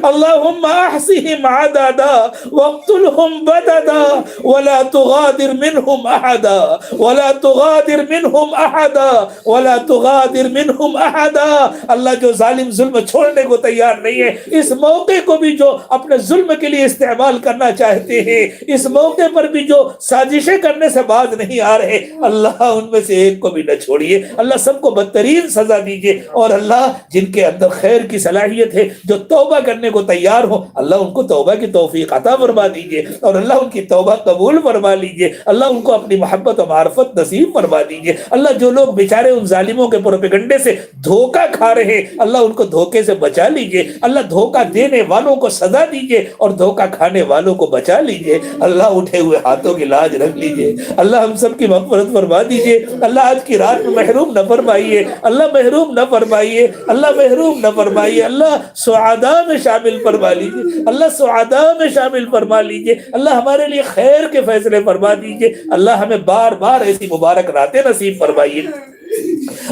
اللہم احصہم عددا واقتلہم بددا ولا تغادر منہم احدا، ولا تغادر منہم احدا، ولا تغادر منہم احدا، اللہ جو ظالم ظلم چھوڑنے کو تیار نہیں ہے، اس موقع کو بھی جو اپنے ظلم کے لیے استعمال کرنا چاہتے ہیں، اس موقع پر بھی جو سازشیں کرنے سے باز نہیں آ رہے، اللہ ان میں سے ایک کو بھی نہ چھوڑیے، اللہ سب کو بدترین سزا دیجئے، اور اللہ جن کے اندر خیر کی صلاحیت ہے، جو توبہ کرنے کو تیار ہو، اللہ ان کو توبہ کی توفیق عطا فرما دیجئے، اور اللہ ان کی توبہ قبول فرما لیجئے، اللہ ان کو اپنی محبت و معرفت نصیب فرما دیجئے، اللہ جو لوگ بیچارے ان ظالموں کے پروپیگنڈے سے دھوکہ کھا رہے ہیں، اللہ ان کو دھوکے سے بچا لیجئے، اللہ دھوکہ دینے والوں کو سزا دیجئے اور دھوکہ کھانے والوں کو بچا لیجئے، اللہ اٹھے ہوئے ہاتھوں کی لاج رکھ لیجئے، اللہ ہم سب کی مغفرت فرما دیجئے، اللہ آج کی رات میں محروم نہ فرمائیے، اللہ محروم نہ فرمائیے، اللہ محروم نہ فرمائیے، اللہ سعداء میں شامل فرما لیجئے، اللہ سعداء میں شامل فرما لیجئے، اللہ ہمارے لیے خیر کے فیصلے فرما دیجئے، اللہ ہمیں بار بار ایسی مبارک راتیں نصیب فرمائیے،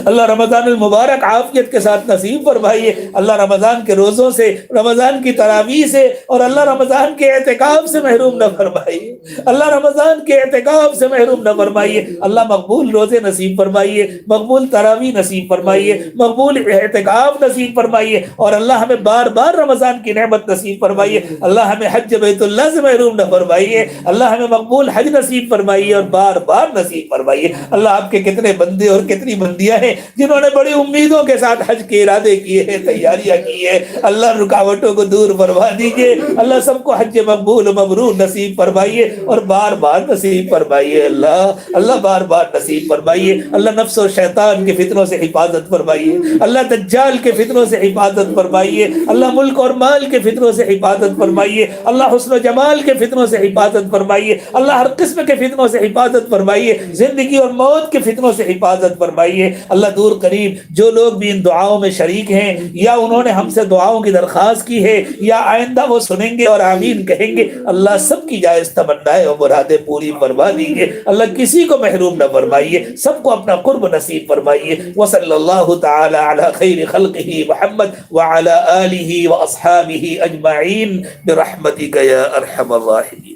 اللہ رمضان المبارک عافیت کے ساتھ نصیب فرمائیے، اللہ رمضان کے روزوں سے، رمضان کی تراویح سے، اور اللہ رمضان کے اعتکاف سے محروم نہ فرمائیے، اللہ رمضان کے اعتکاف سے محروم نہ فرمائیے، اللہ مقبول روزے نصیب فرمائیے، مقبول تراویح نصیب فرمائیے، مقبول اعتکاف نصیب فرمائیے، اور اللہ ہمیں بار بار رمضان کی نعمت نصیب فرمائیے، اللہ ہمیں حج بیت اللہ سے محروم نہ فرمائیے، اللہ ہمیں مقبول حج نصیب فرمائیے اور بار بار نصیب فرمائیے، اللہ آپ کے کتنے بندے اور کتنی ایسی بندیاں ہیں جنہوں نے بڑی امیدوں کے ساتھ حج کے ارادے کیے ہیں، تیاریاں کی ہے، اللہ رکاوٹوں کو دور فرما دیجئے، اللہ سب کو حج مقبول و مبرور نصیب فرمائیے اور بار بار نصیب فرمائیے، اللہ بار بار نصیب فرمائیے، اللہ نفس و شیطان کے فتنوں سے حفاظت فرمائیے، اللہ دجال کے فتنوں سے حفاظت فرمائیے، اللہ ملک اور مال کے فتنوں سے حفاظت فرمائیے، اللہ حسن و جمال کے فتنوں سے حفاظت فرمائیے، اللہ ہر قسم کے فتنوں سے حفاظت فرمائیے، زندگی اور موت کے فتنوں سے حفاظت فرمائیے، اللہ دور قریب جو لوگ بھی ان دعاؤں میں شریک ہیں یا انہوں نے ہم سے دعاؤں کی درخواست کی ہے یا آئندہ وہ سنیں گے اور آمین کہیں گے، اللہ سب کی جائز تمنائیں اور مرادیں پوری فرما دیجیے، اللہ کسی کو محروم نہ فرمائیے، سب کو اپنا قرب نصیب فرمائیے، وصلی اللہ تعالی علی خیر خلقہ محمد وعلی آلہ واصحابہ اجمعین برحمتک یا ارحم الراحمین۔